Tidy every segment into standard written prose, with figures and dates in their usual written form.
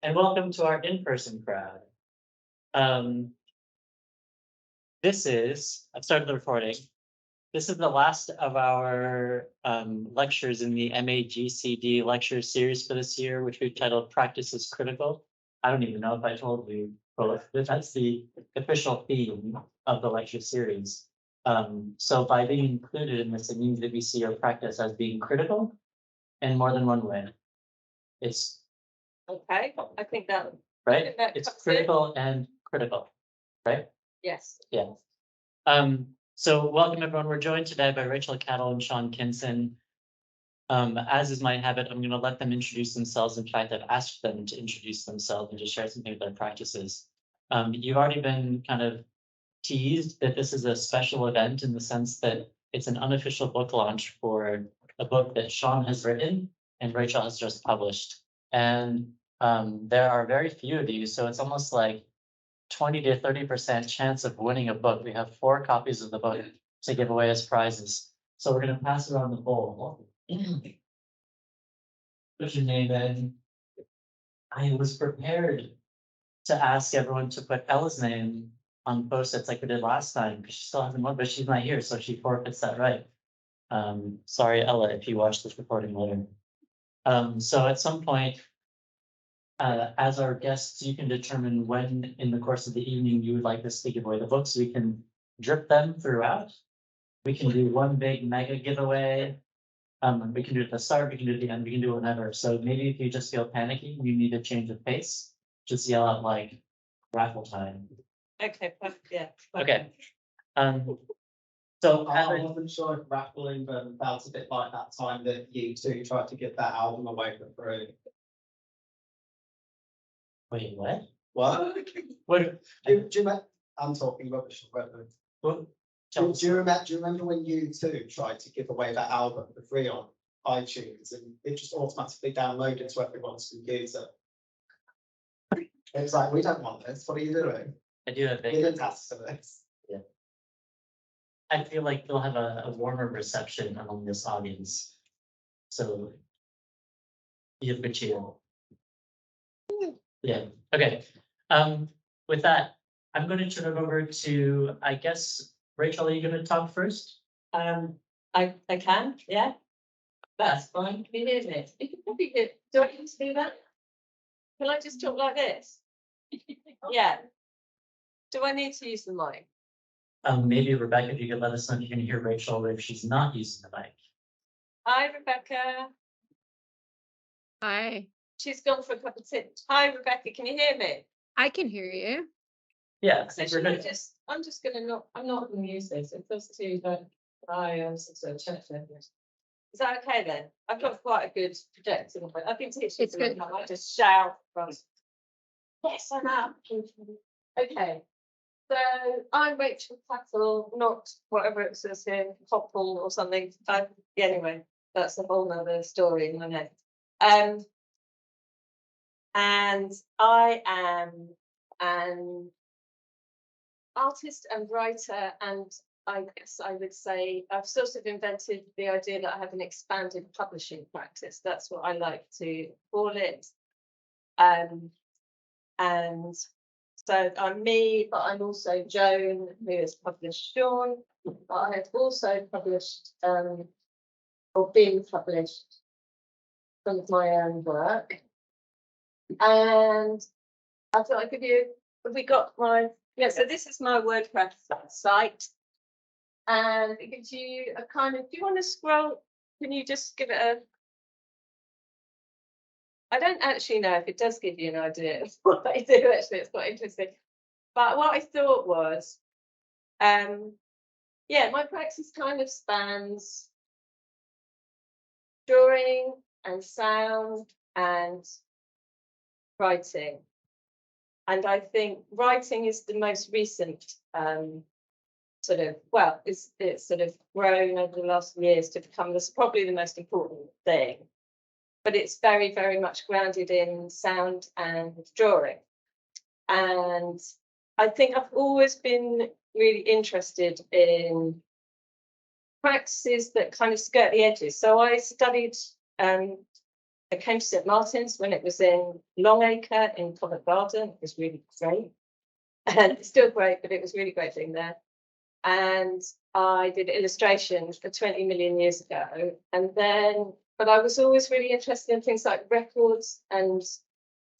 and welcome to our in-person crowd. Um, I've started the recording. This is the last of our lectures in the MAGCD lecture series for this year, which we've titled Practice is Critical. I don't even know if I told you, but that's the official theme of the lecture series. So by being included in this, it means that we see our practice as being critical in more than one way. It's Okay, I think that right. It's critical and critical, right? yes. Yeah. So welcome everyone. We're joined today by Rachel Cattle and Sean Kinson. As is my habit, I'm going to let them introduce themselves. In fact, I've asked them to introduce themselves and just share something of their practices. You've already been kind of teased that this is a special event in the sense that it's an unofficial book launch for a book that Sean has written and Rachel has just published. And there are very few of you, so it's almost like 20 to 30% chance of winning a book. We have 4 copies of the book to give away as prizes. So we're going to pass around the bowl. What's your name, Ed? I was prepared to ask everyone to put Ella's name on post-its like we did last time, because she still hasn't won, but she's not here, so she forfeits that right. Sorry, Ella, if you watch this recording later. So at some point, as our guests, you can determine when in the course of the evening you would like us to give away the books. We can drip them throughout. We can do one big mega giveaway. We can do it at the start, we can do it at the end, we can do whatever. So maybe if you just feel panicky, you need a change of pace, just yell out like raffle time. Okay, yeah. Okay. So I wasn't sure if raffling felt a bit like that time that you two tried to give that album away for free. wait, what? What? What? Do you remember? I'm talking rubbish. What? Do you remember when you two tried to give away that album for free on iTunes and it just automatically downloaded to everyone's computer? It was like, we don't want this. What are you doing? I do have You didn't ask for this. Yeah. I feel like they'll have a warmer reception among this audience. So you have good cheer. Yeah. Okay. With that, I'm going to turn it over to, I guess, Rachel, are you going to talk first? I can, yeah. That's fine. Can you hear me? You can probably hear. Do I need to do that? Can I just talk like this? Yeah. Do I need to use the mic? Maybe Rebecca, if you could let us know if you can hear Rachel if she's not using the mic. Hi, Rebecca. Hi, She's gone for a cup of tea. Hi, Rebecca. Can you hear me? I can hear you. Yeah, So we're good. I'm just gonna not. I'm not going to use this. It feels too like I so check. Is that okay then? I've got quite a good projector. I've been teaching. It's good. I might just shout across. Yes, I'm out. Okay. So I'm Rachel Cattle, not whatever it says here, Popple or something. Anyway, that's a whole nother story in my head. And I am an artist and writer, and I guess I would say I've sort of invented the idea that I have an expanded publishing practice. That's what I like to call it. And so I'm me, but I'm also Joan, who has published Sean. But I have also published or been published some of my own work. And I thought I'd give you, have we got my, yeah, so this is my WordPress site. And it gives you a kind of, do you want to scroll? Can you just give it a, I don't actually know if it does give you an idea of what they do, actually, it's quite interesting. But what I thought was, yeah, my practice kind of spans drawing and sound and writing. And I think writing is the most recent sort of, well, it's sort of grown over the last years to become probably the most important thing. But it's very, very much grounded in sound and drawing. And I think I've always been really interested in practices that kind of skirt the edges. So I studied I came to St Martin's when it was in Longacre in Covent Garden. It was really great. And it's still great, but it was really great being there. And I did illustrations for 20 million years ago. And then, but I was always really interested in things like records and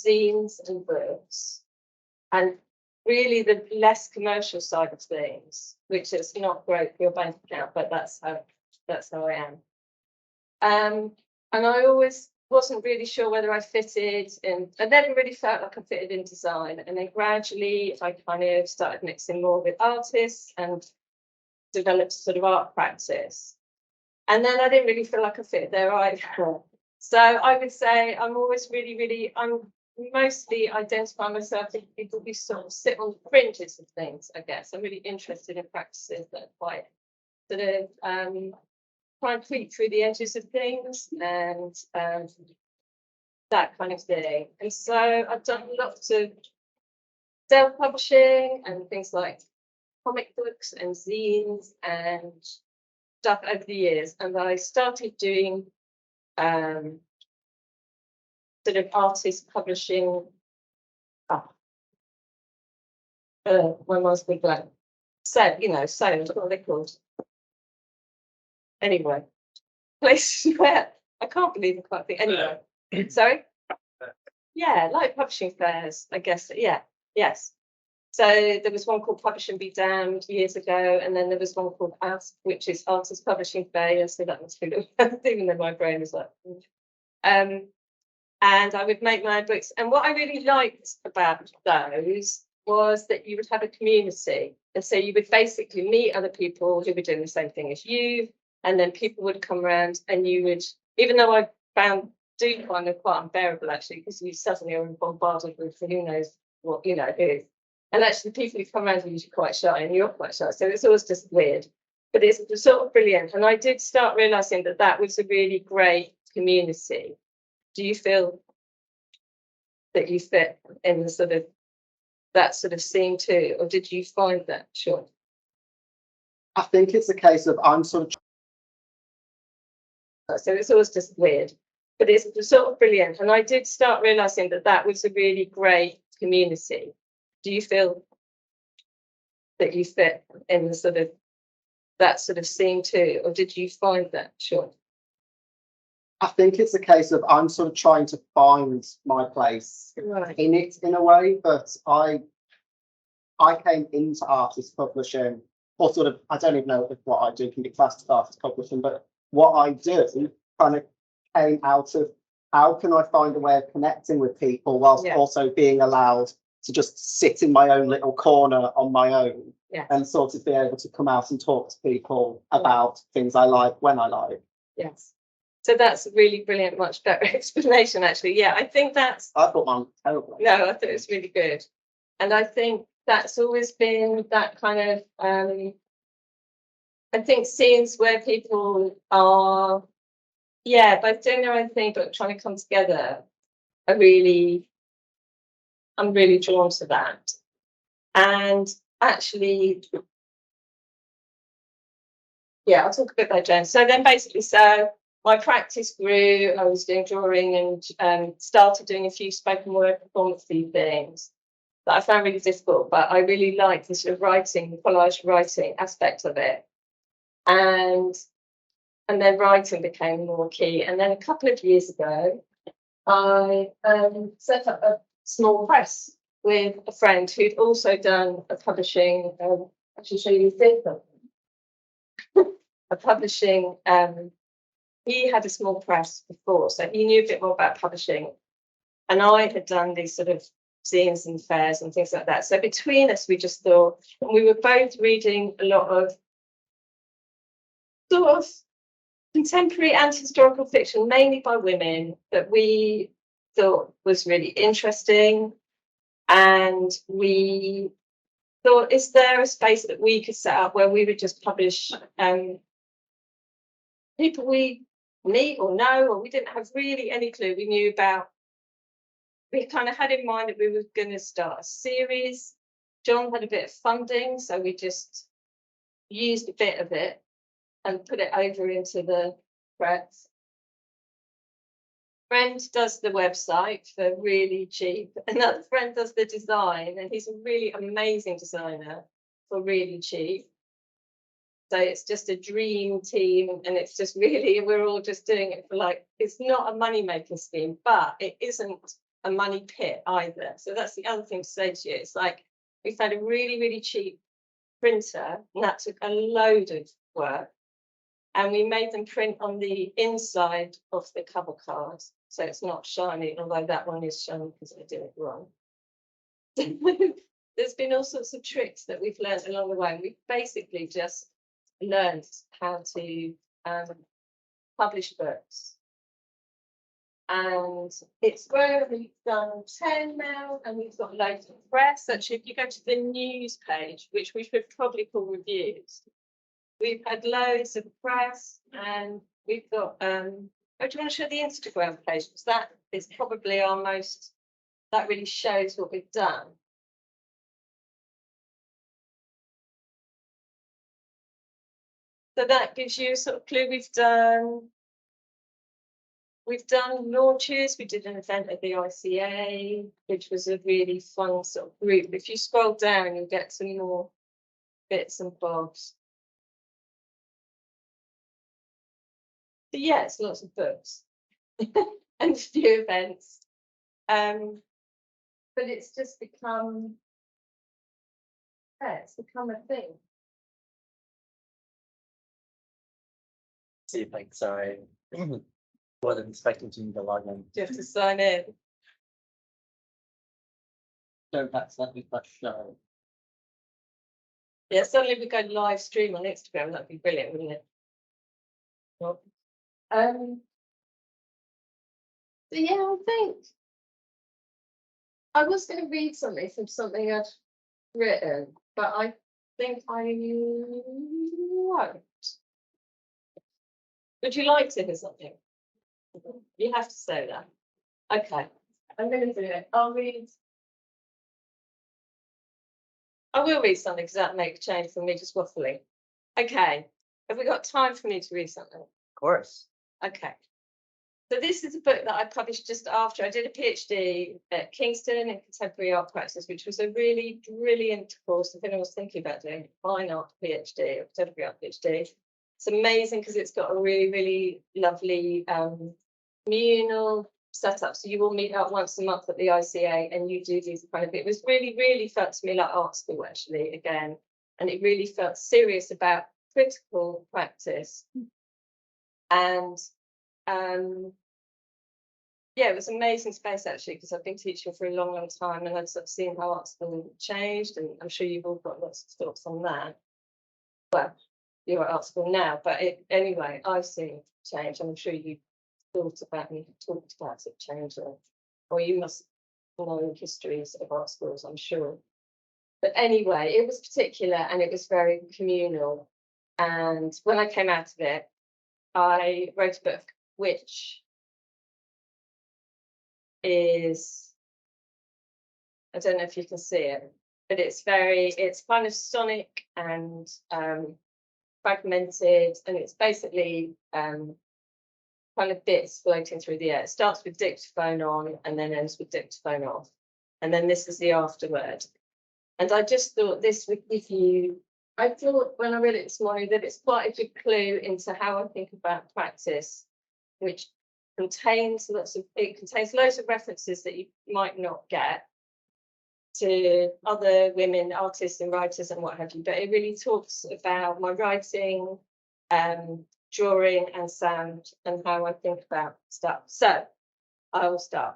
zines and books. And really the less commercial side of things, which is not great for your bank account, but that's how I am. And I always wasn't really sure whether I fitted in. I never really felt like I fitted in design. And then gradually I kind of started mixing more with artists and developed sort of art practice. And then I didn't really feel like I fit there either. So I would say I'm always I'm mostly identify myself as people who sort of sit on the fringes of things, I guess. I'm really interested in practices that are quite sort of try and creep through the edges of things and that kind of thing. And so I've done lots of self-publishing and things like comic books and zines and stuff over the years. And I started doing sort of artist publishing. My mind's been blank. So, what are they called? Anyway, places where I can't believe I can't think. Anyway, sorry. Yeah, like publishing fairs, I guess. Yeah, yes. So there was one called Publish and Be Damned years ago, and then there was one called ASP, which is Artist Publishing Fair. So that must be even though my brain is like. And I would make my own books. And what I really liked about those was that you would have a community. And so you would basically meet other people who were doing the same thing as you. And then people would come around and you would, even though I do find them quite unbearable actually, because you suddenly are bombarded with who knows what, who. And actually people who come around are usually quite shy and you're quite shy. So it's always just weird. But it's sort of brilliant. And I did start realising that that was a really great community. Do you feel that you fit in the sort of that sort of scene too, or did you find that? Sure. I think it's a case of I'm sort of. So it's always just weird, but it's sort of brilliant. And I did start realising that that was a really great community. Do you feel that you fit in the sort of that sort of scene too, or did you find that? Sure. I think it's a case of I'm sort of trying to find my place in it in a way, but I came into artist publishing, or sort of, I don't even know if what I do can be classed as artist publishing, but what I do kind of came out of how can I find a way of connecting with people whilst also being allowed to just sit in my own little corner on my own and sort of be able to come out and talk to people about things I like when I like. Yes. So that's a really brilliant, much better explanation, actually. Yeah, I think that's. I thought mine was terrible. No, I thought it was really good. And I think that's always been that kind of, I think scenes where people are, both doing their own thing, but trying to come together I'm really drawn to that. And actually, I'll talk a bit about JOAN. So then basically, my practice grew. I was doing drawing and started doing a few spoken word performance-y things that I found really difficult, but I really liked the sort of writing, the collage writing aspect of it. And then writing became more key. And then a couple of years ago, I set up a small press with a friend who'd also done a publishing, I should show you this, a publishing, he had a small press before, so he knew a bit more about publishing. And I had done these sort of zines and fairs and things like that. So between us, we just thought, and we were both reading a lot of sort of contemporary and historical fiction, mainly by women, that we thought was really interesting. And we thought, is there a space that we could set up where we would just publish people we meet or know, or we didn't have really any clue we knew about. We kind of had in mind that we were going to start a series. John had a bit of funding, so we just used a bit of it and put it over into the press. friend does the website for really cheap. Another friend does the design, and he's a really amazing designer for really cheap. So it's just a dream team, and it's just really, we're all just doing it for like, it's not a money making scheme, but it isn't a money pit either. So that's the other thing to say to you. It's like, we found a really, really cheap printer, and that took a load of work. And we made them print on the inside of the cover card. So it's not shiny, although that one is shiny because I did it wrong. There's been all sorts of tricks that we've learned along the way. We've basically just learned how to publish books. And it's where we've done 10 now, and we've got loads of press. Actually, if you go to the news page, which we should probably call reviews, we've had loads of press, and we've got, oh, do you want to show the Instagram page? Because that is probably our most, that really shows what we've done. So that gives you a sort of clue. We've done launches. We did an event at the ICA, which was a really fun sort of group. If you scroll down, you'll get some more bits and bobs. So yeah, it's lots of books and a few events. But it's just become, yeah, it's become a thing. See if I, sorry. Wasn't expecting to need to log in. You have to sign in. So that's let me push show. Yeah, suddenly we go live stream on Instagram. That'd be brilliant, wouldn't it? Well, so yeah, I think I was going to read something from something I'd written, but I think I won't. Would you like to hear something? You have to say that. Okay, I'm going to do it. I will read something because that makes a change from me just waffling. Okay, have we got time for me to read something? Of course. Okay. So this is a book that I published just after I did a PhD at Kingston in contemporary art practice, which was a really brilliant course. If anyone was thinking about doing a fine art PhD or contemporary art PhD, it's amazing because it's got a really lovely communal setup. So you will meet up once a month at the ICA and you do these kind of, it was really felt to me like art school actually again. And it really felt serious about critical practice. And yeah, it was an amazing space actually, because I've been teaching for a long time and I've sort of seen how art school changed, and I'm sure you've all got lots of thoughts on that. Well, you're at art school now, but anyway, I've seen change. I'm sure you thought about and talked about it change, or you must know histories of art schools, I'm sure. But anyway, it was particular and it was very communal. And when I came out of it, I wrote a book which is, I don't know if you can see it, but it's kind of sonic and fragmented, and it's basically kind of bits floating through the air. It starts with dictaphone on and then ends with dictaphone off. And then this is the afterword. And I just thought this would give you, I thought when I read it this morning that it's quite a good clue into how I think about practice, which contains loads of references that you might not get to other women, artists and writers and what have you, but it really talks about my writing, drawing and sound and how I think about stuff. So I will start.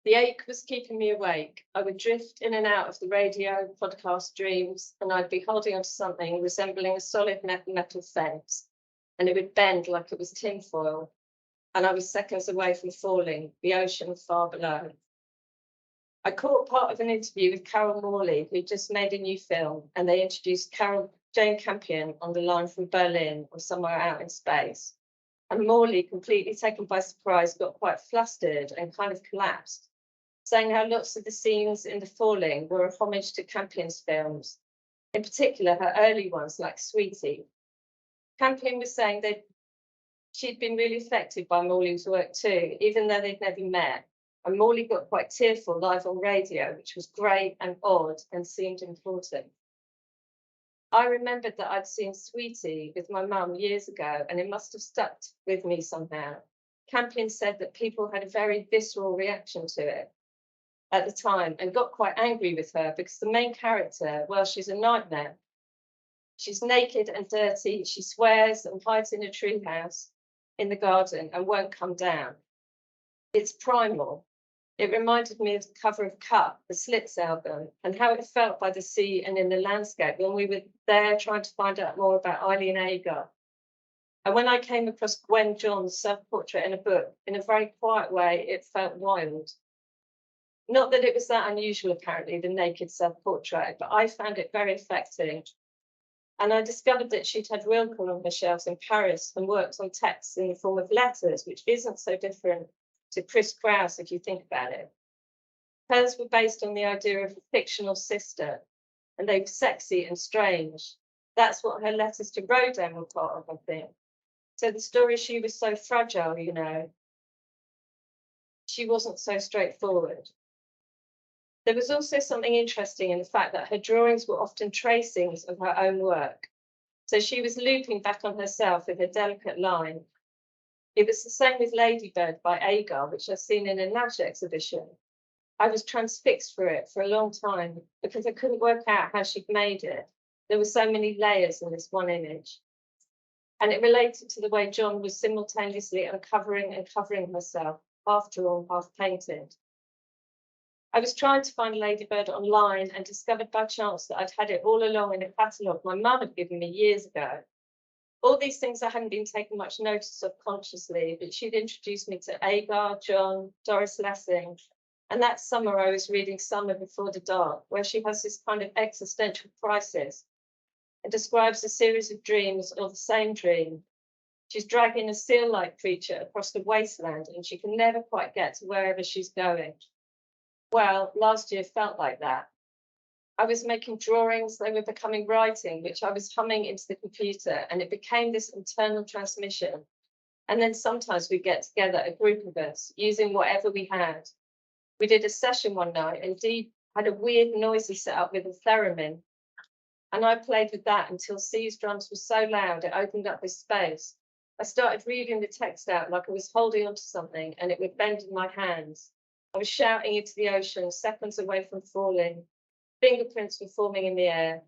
The ache was keeping me awake. I would drift in and out of the radio podcast dreams, and I'd be holding onto something resembling a solid metal fence, and it would bend like it was tinfoil, and I was seconds away from falling, the ocean far below. I caught part of an interview with Carol Morley, who just made a new film, and they introduced Jane Campion on the line from Berlin or somewhere out in space. And Morley, completely taken by surprise, got quite flustered and kind of collapsed, saying how lots of the scenes in The Falling were a homage to Campion's films, in particular her early ones like Sweetie. Campion was saying she'd been really affected by Morley's work too, even though they'd never met. And Morley got quite tearful live on radio, which was great and odd and seemed important. I remembered that I'd seen Sweetie with my mum years ago, and it must have stuck with me somehow. Campion said that people had a very visceral reaction to it at the time and got quite angry with her because the main character, well, she's a nightmare. She's naked and dirty, she swears and hides in a treehouse in the garden and won't come down. It's primal. It reminded me of the cover of Cut, the Slits album, and how it felt by the sea and in the landscape when we were there trying to find out more about Eileen Agar. And when I came across Gwen John's self-portrait in a book, in a very quiet way, it felt wild. Not that it was that unusual, apparently, the naked self-portrait, but I found it very affecting. And I discovered that she'd had Rilke on her shelves in Paris and worked on texts in the form of letters, which isn't so different to Chris Kraus, if you think about it. Hers were based on the idea of a fictional sister, and they were sexy and strange. That's what her letters to Rodin were part of, I think. So the story, she was so fragile, you know. She wasn't so straightforward. There was also something interesting in the fact that her drawings were often tracings of her own work. So she was looping back on herself with a delicate line. It was the same with Ladybird by Agar, which I've seen in a Nash exhibition. I was transfixed for it for a long time because I couldn't work out how she'd made it. There were so many layers in this one image. And it related to the way John was simultaneously uncovering and covering herself, half drawn, half painted. I was trying to find Ladybird online and discovered by chance that I'd had it all along in a catalogue my mum had given me years ago. All these things I hadn't been taking much notice of consciously, but she'd introduced me to Agar, John, Doris Lessing. And that summer I was reading Summer Before the Dark, where she has this kind of existential crisis and describes a series of dreams or the same dream. She's dragging a seal-like creature across the wasteland and she can never quite get to wherever she's going. Well, last year felt like that. I was making drawings, they were becoming writing, which I was humming into the computer, and it became this internal transmission. And then sometimes we get together, a group of us, using whatever we had. We did a session one night, and Dee had a weird noisy setup with a theremin. And I played with that until C's drums were so loud, it opened up this space. I started reading the text out like I was holding onto something, and it would bend in my hands. I was shouting into the ocean, seconds away from falling. Fingerprints were forming in the air.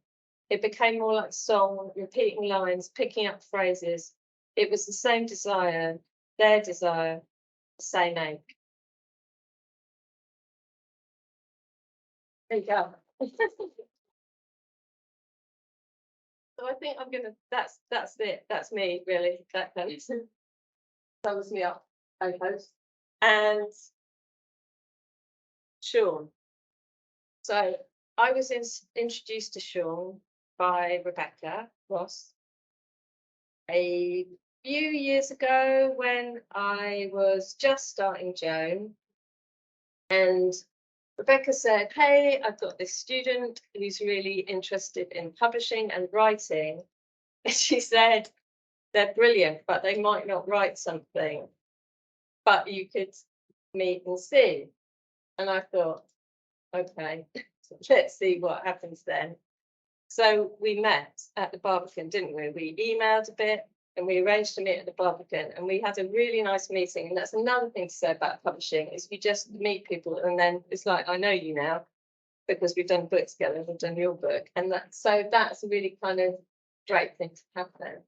It became more like song, repeating lines, picking up phrases. It was the same desire, their desire, the same ache. There you go. So I think I'm gonna, that's it, that's me, really. That sums me up, I host. And Sean. So I was introduced to Sean by Rebecca Ross a few years ago when I was just starting JOAN. And Rebecca said, hey, I've got this student who's really interested in publishing and writing. And she said, they're brilliant, but they might not write something, but you could meet and see. And I thought, okay, let's see what happens then. So we met at the Barbican, didn't we? We emailed a bit and we arranged to meet at the Barbican, and we had a really nice meeting. And that's another thing to say about publishing, is you just meet people and then it's like, I know you now because we've done books together, we've done your book. And so that's a really kind of great thing to happen.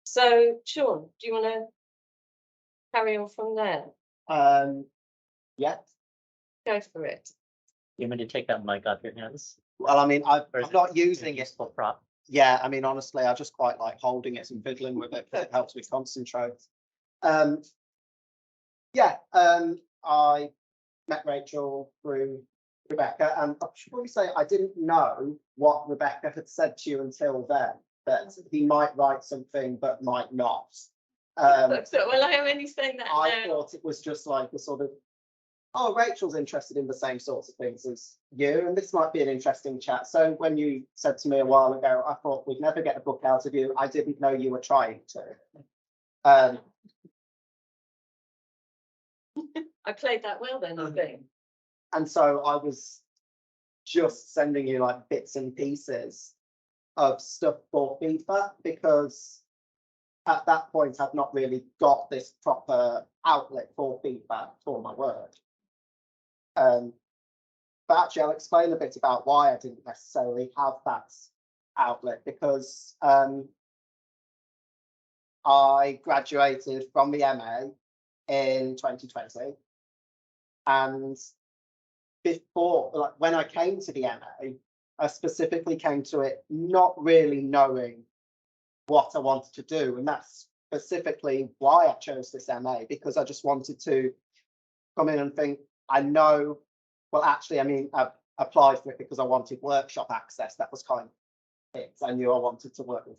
So Sean, do you want to carry on from there? Yeah. Go for it. You want me to take that mic off your hands? Well, I mean, I'm Or is not it using a it. useful prop? Yeah, I mean, honestly, I just quite like holding it and fiddling with it because it helps me concentrate. I met Rachel through Rebecca, and I should probably say I didn't know what Rebecca had said to you until then, that he might write something but might not. So, well, I'm only saying that I now. thought it was just like a sort of, oh, Rachel's interested in the same sorts of things as you, and this might be an interesting chat. So when you said to me a while ago, I thought we'd never get a book out of you. I didn't know you were trying to. Um, I played that well then, I think. and so I was just sending you like bits and pieces of stuff for feedback, because at that point I've not really got this proper outlet for feedback for my work. But actually I'll explain a bit about why I didn't necessarily have that outlet, because I graduated from the MA in 2020, and before, like when I came to the MA, I specifically came to it not really knowing what I wanted to do, and that's specifically why I chose this MA, because I just wanted to come in and think, I know, well, actually, I mean, I applied for it because I wanted workshop access. That was kind of it. I knew I wanted to work with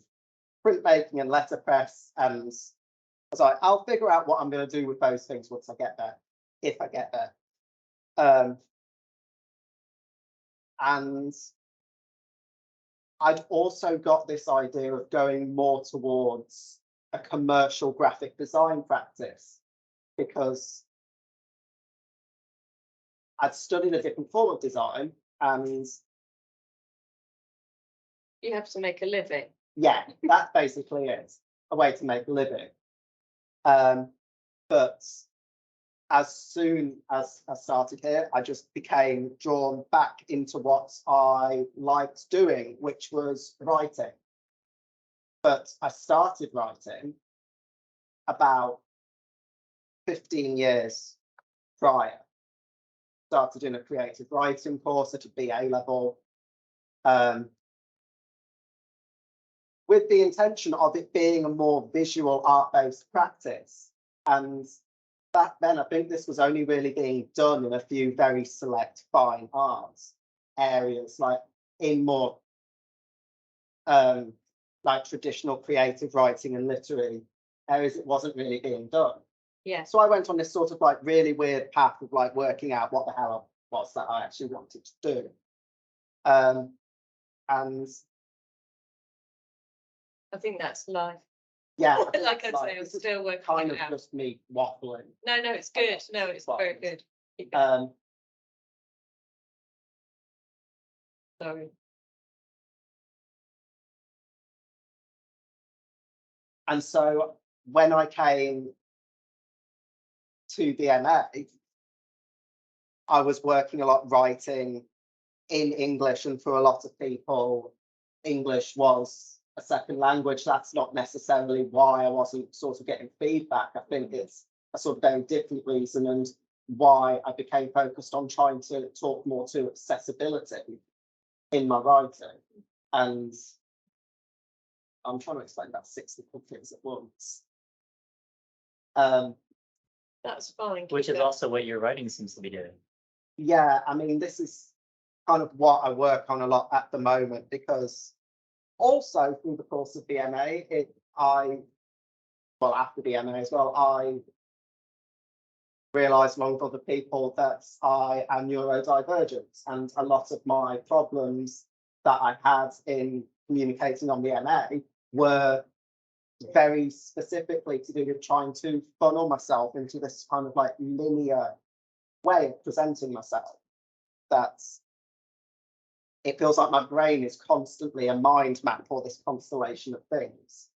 printmaking and letterpress, and I was like, I'll figure out what I'm going to do with those things once I get there, if I get there. And I'd also got this idea of going more towards a commercial graphic design practice, because I'd studied a different form of design, and You have to make a living. yeah, that basically is a way to make a living. But as soon as I started here, I just became drawn back into what I liked doing, which was writing. But I started writing about 15 years prior. Started in a creative writing course at a BA level, with the intention of it being a more visual art-based practice. And back then, I think this was only really being done in a few very select fine arts areas, like in more like traditional creative writing and literary areas. It wasn't really being done. Yeah. So I went on this sort of like really weird path of like working out what the hell was that I actually wanted to do. And I think that's life. yeah, Like I say, I'm still working kind it of out. just me waffling. No, it's good. No, it's very good. Sorry. And so when I came to the MA, I was working a lot writing in English, and for a lot of people, English was a second language. That's not necessarily why I wasn't sort of getting feedback. I think it's a sort of very different reason, and why I became focused on trying to talk more to accessibility in my writing. And I'm trying to explain about 6 different things at once. That's fine. Which is also what your writing seems to be doing. Yeah, I mean, this is kind of what I work on a lot at the moment, because also through the course of the MA, after the MA as well, I realised along with other people that I am neurodivergent, and a lot of my problems that I had in communicating on the MA were very specifically to do with trying to funnel myself into this kind of like linear way of presenting myself, that it feels like my brain is constantly a mind map for this constellation of things.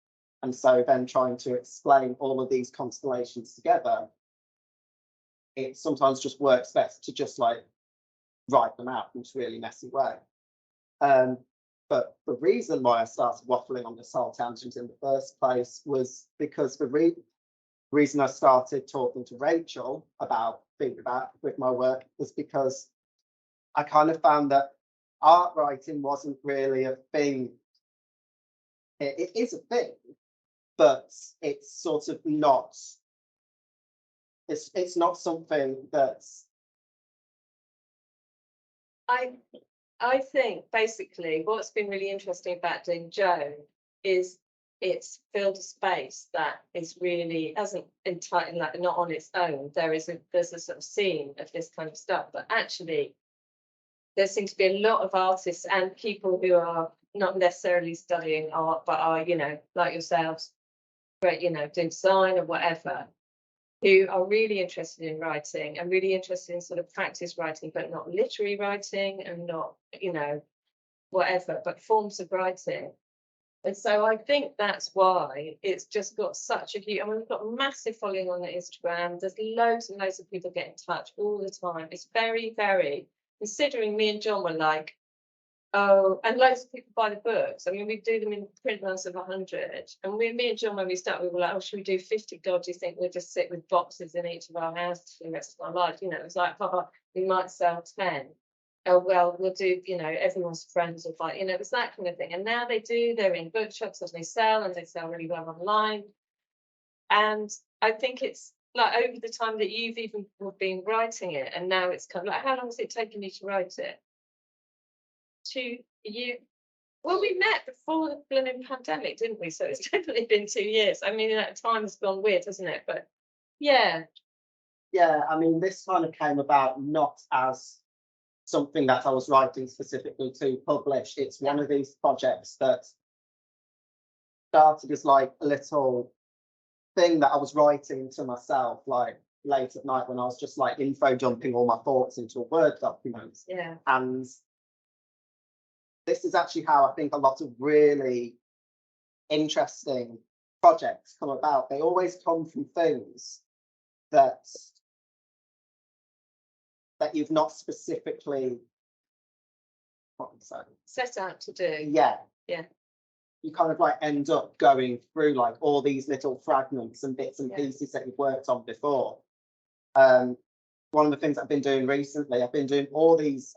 And so then trying to explain all of these constellations together, it sometimes just works best to just like write them out in this really messy way. But the reason why I started waffling on this whole tangent in the first place was because the reason I started talking to Rachel about feedback with my work was because I kind of found that art writing wasn't really a thing. It is a thing, but it's sort of not. It's not something that's. I think basically what's been really interesting about doing JOAN is it's filled a space that is really hasn't entirely, like, not on its own. There's a sort of scene of this kind of stuff, but actually there seems to be a lot of artists and people who are not necessarily studying art, but are, you know, like yourselves, you know, do zine or whatever, who are really interested in writing and really interested in sort of practice writing, but not literary writing and not, you know, whatever, but forms of writing. And so I think that's why it's just got such a huge, I mean, we've got a massive following on Instagram. There's loads and loads of people get in touch all the time. It's very, very, considering me and John were like, oh, and loads of people buy the books. I mean, we do them in print runs of 100. And me and John, when we started, we were like, oh, should we do 50? God, do you think we'll just sit with boxes in each of our houses for the rest of our life? You know, it was like, oh, we might sell 10. Oh, well, we'll do, you know, everyone's friends will buy, you know, it was that kind of thing. And now they do, they're in bookshops and they sell really well online. And I think it's like over the time that you've even been writing it, and now it's kind of like, how long has it taken you to write it? 2 years. Well, we met before the blooming pandemic, didn't we? So it's definitely been 2 years. I mean, that time has gone weird, hasn't it? But yeah. Yeah, I mean, this kind of came about not as something that I was writing specifically to publish. It's one of these projects that started as like a little thing that I was writing to myself, like late at night when I was just like info dumping all my thoughts into a Word document. Yeah. And this is actually how I think a lot of really interesting projects come about. They always come from things that you've not specifically Set out to do. Yeah. Yeah. You kind of like end up going through like all these little fragments and bits and Yeah. pieces that you've worked on before. One of the things I've been doing recently, I've been doing all these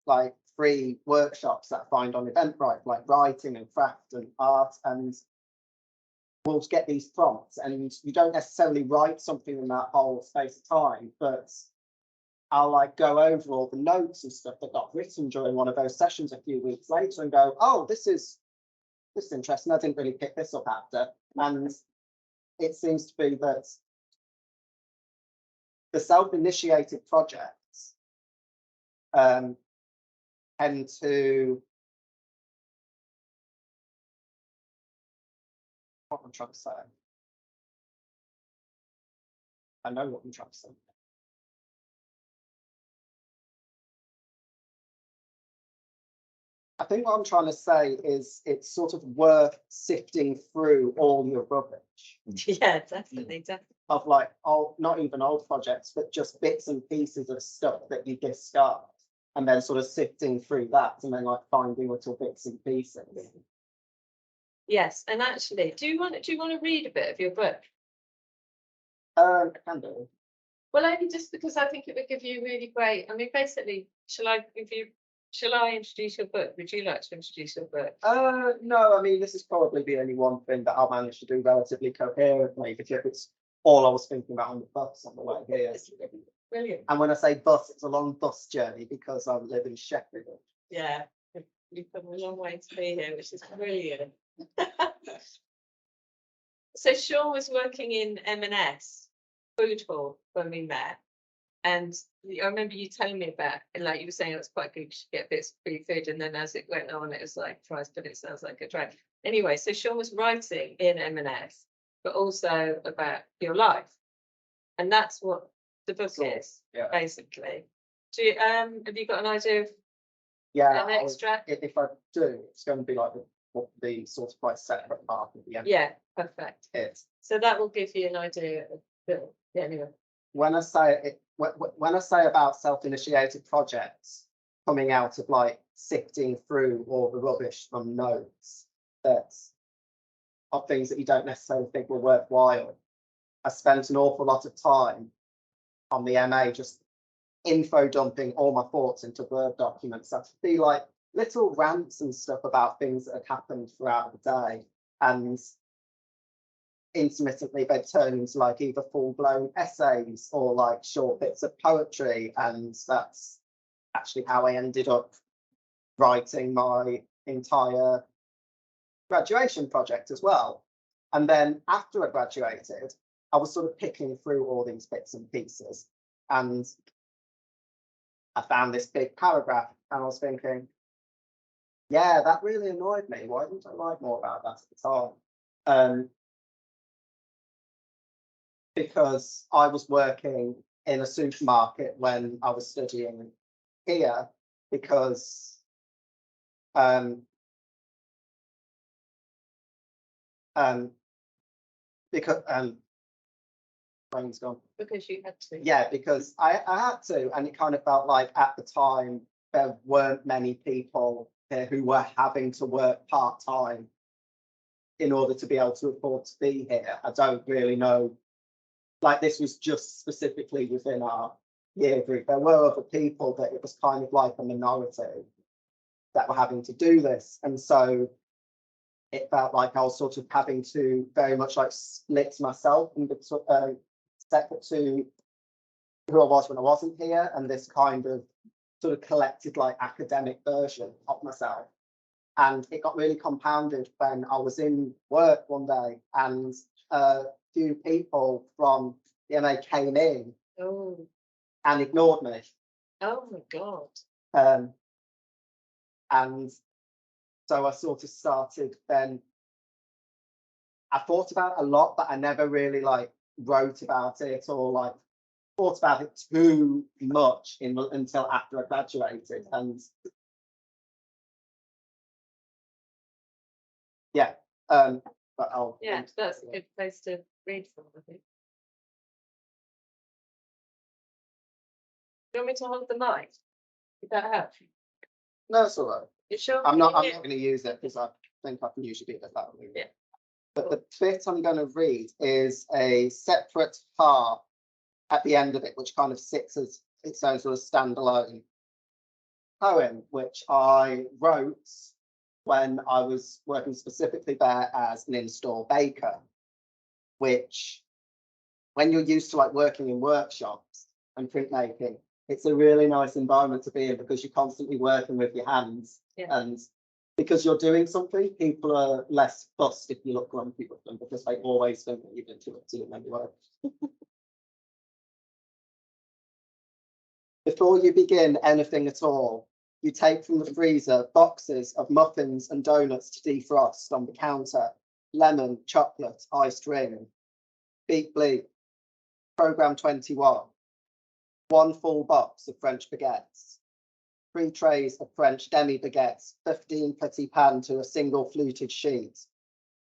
like free workshops that I find on Eventbrite, like writing and craft and art, and we'll get these prompts, and you don't necessarily write something in that whole space of time, but I'll like go over all the notes and stuff that got written during one of those sessions a few weeks later and go, oh, this is interesting. I didn't really pick this up after. And it seems to be that the self-initiated projects tend to, what I'm trying to say. I know what I'm trying to say. I think what I'm trying to say is it's sort of worth sifting through all your rubbish. Yeah, definitely. Of like old, not even old projects, but just bits and pieces of stuff that you discard, and then sort of sifting through that, and then like finding little bits and pieces. Yes, and actually, do you want to read a bit of your book? I can do. Well, only just because I think it would give you really great. I mean, basically, shall I introduce your book? Would you like to introduce your book? No, I mean, this is probably the only one thing that I'll manage to do relatively coherently, because it's all I was thinking about on the bus on the way here. Brilliant. And when I say bus, it's a long bus journey because I live in Sheffield. Yeah, you've come a long way to be here, which is brilliant. So Sean was working in M&S food hall when we met. And I remember you telling me about, and like you were saying, it was quite good to get bits of free food. And then as it went on, it was like, Christ, but it sounds like a drag. Anyway, so Sean was writing in M&S, but also about your life. And that's what the book is, basically. Do you, have you got an idea of an extract? If I do, it's going to be like the sort of like separate part of the end. Yeah, perfect. It. So that will give you an idea of the, yeah, anyway. When I say about self-initiated projects coming out of like sifting through all the rubbish from notes that of things that you don't necessarily think were worthwhile, I spent an awful lot of time on the MA just info dumping all my thoughts into Word documents. That would be like little rants and stuff about things that had happened throughout the day, and intermittently they'd turn into like either full-blown essays or like short bits of poetry, and that's actually how I ended up writing my entire graduation project as well. And then after I graduated, I was sort of picking through all these bits and pieces, and I found this big paragraph, and I was thinking, yeah, that really annoyed me. Why didn't I write more about that at the time? because I was working in a supermarket when I was studying here, because um, because brain's gone. Because you had to. Yeah, because I had to, and it kind of felt like at the time there weren't many people here who were having to work part-time in order to be able to afford to be here. I don't really know, like this was just specifically within our year group. There were other people that it was kind of like a minority that were having to do this. And so it felt like I was sort of having to very much like split myself and separate to who I was when I wasn't here, and this kind of sort of collected like academic version of myself. And it got really compounded when I was in work one day and a few people from the MA came in Oh, and ignored me. oh my God. And so I sort of started then, I thought about it a lot, but I never really like wrote about it or like thought about it too much until after I graduated. And yeah, but I'll Yeah, that's a good place to read from, I think. Do you want me to hold the mic? Would that help? no, it's all right. You sure? I'm not Yeah. going to use it because I think I can usually be a bit loud. Yeah. But the bit I'm going to read is a separate part at the end of it, which kind of sits as its own sort of standalone poem, which I wrote when I was working specifically there as an in-store baker, which when you're used to like working in workshops and printmaking, it's a really nice environment to be in because you're constantly working with your hands. Yeah. And because you're doing something, people are less fussed if you look grumpy with them because they always think that you've interrupted them anyway. Before you begin anything at all, you take from the freezer boxes of muffins and donuts to defrost on the counter, lemon, chocolate, iced ring. Beep bleep. Program 21. 1 full box of French baguettes. 3 trays of French demi-baguettes, 15 petit pain to a single fluted sheet.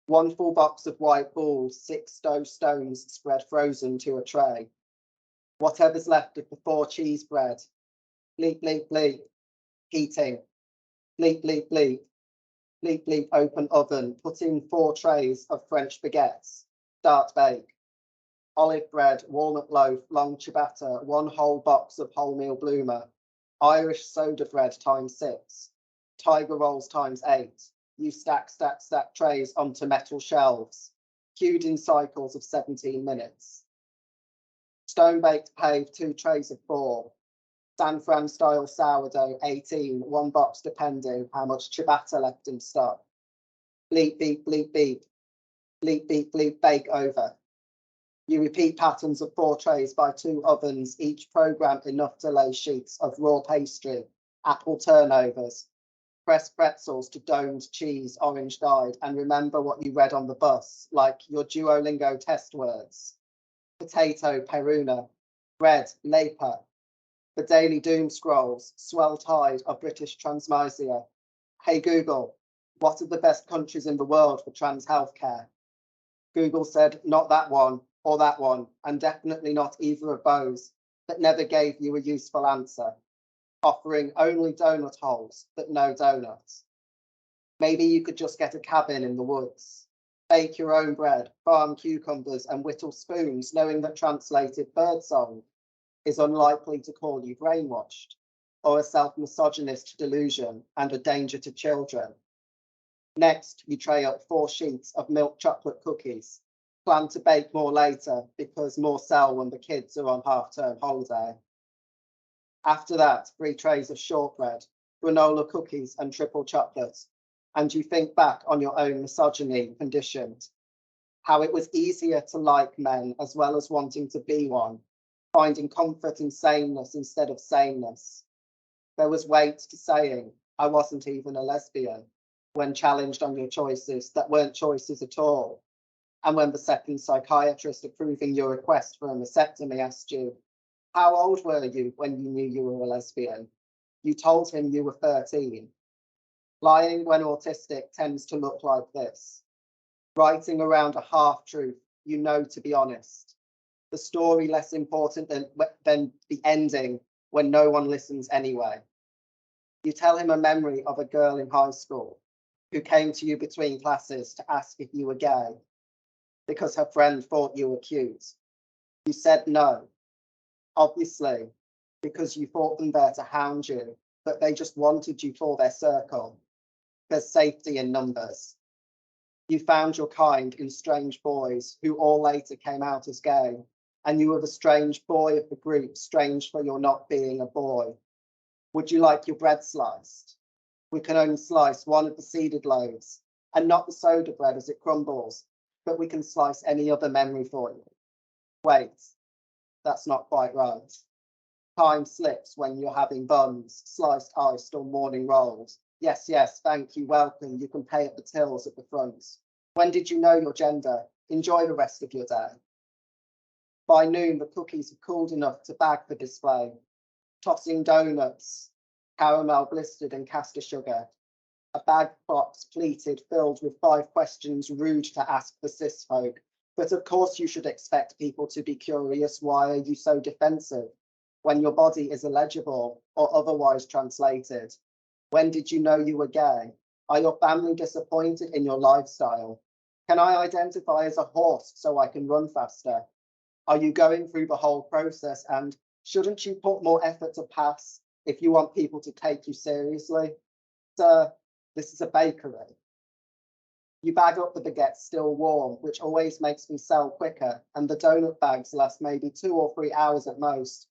1 full box of white balls, 6 dough stones spread frozen to a tray. Whatever's left of the 4 cheese bread. Bleep, bleep, bleep. Heating. Bleep, bleep, bleep. Bleep, bleep, open oven. Put in 4 trays of French baguettes. Start bake. Olive bread, walnut loaf, long ciabatta, 1 whole box of wholemeal bloomer, Irish soda bread ×6, tiger rolls ×8. You stack, stack, stack trays onto metal shelves, queued in cycles of 17 minutes. Stone baked pave, 2 trays of 4. San Fran style sourdough, 18, 1 box depending how much ciabatta left in stock. Bleep, beep, bleep, beep. Bleep, beep, bleep, bake over. You repeat patterns of 4 trays by 2 ovens, each programmed enough to lay sheets of raw pastry, apple turnovers, press pretzels to domed cheese, orange dyed, and remember what you read on the bus, like your Duolingo test words. Potato, peruna, bread, lepa, the Daily Doom Scrolls, swell tide of British Transmisia. Hey Google, what are the best countries in the world for trans healthcare? Google said, not that one, or that one, and definitely not either of those, but never gave you a useful answer, offering only donut holes, but no donuts. Maybe you could just get a cabin in the woods, bake your own bread, farm cucumbers and whittle spoons, knowing that translated birdsong is unlikely to call you brainwashed, or a self-misogynist delusion and a danger to children. Next, you tray up 4 sheets of milk chocolate cookies. Plan to bake more later because more sell when the kids are on half-term holiday. After that, 3 trays of shortbread, granola cookies and triple chocolate. And you think back on your own misogyny conditioned. How it was easier to like men as well as wanting to be one, finding comfort in sameness instead of sameness. There was weight to saying, I wasn't even a lesbian, when challenged on your choices that weren't choices at all. And when the second psychiatrist approving your request for a mastectomy asked you, how old were you when you knew you were a lesbian? You told him you were 13. Lying when autistic tends to look like this. Writing around a half-truth, you know to be honest. The story less important than the ending when no one listens anyway. You tell him a memory of a girl in high school who came to you between classes to ask if you were gay because her friend thought you were cute. You said no, obviously, because you thought them there to hound you, but they just wanted you for their circle. There's safety in numbers. You found your kind in strange boys who all later came out as gay, and you were the strange boy of the group, strange for your not being a boy. Would you like your bread sliced? We can only slice one of the seeded loaves, and not the soda bread as it crumbles, but we can slice any other memory for you. Wait, that's not quite right. Time slips when you're having buns, sliced iced or morning rolls. Yes, yes, thank you, welcome. You can pay at the tills at the front. When did you know your gender? Enjoy the rest of your day. By noon, the cookies have cooled enough to bag for display. Tossing donuts, caramel blistered and caster sugar. A bag box pleated, filled with 5 questions rude to ask the cis folk. But of course you should expect people to be curious. Why are you so defensive when your body is illegible or otherwise translated? When did you know you were gay? Are your family disappointed in your lifestyle? Can I identify as a horse so I can run faster? Are you going through the whole process, and shouldn't you put more effort to pass if you want people to take you seriously? Sir, this is a bakery. You bag up the baguettes still warm, which always makes me sell quicker, and the donut bags last maybe 2 or 3 hours at most.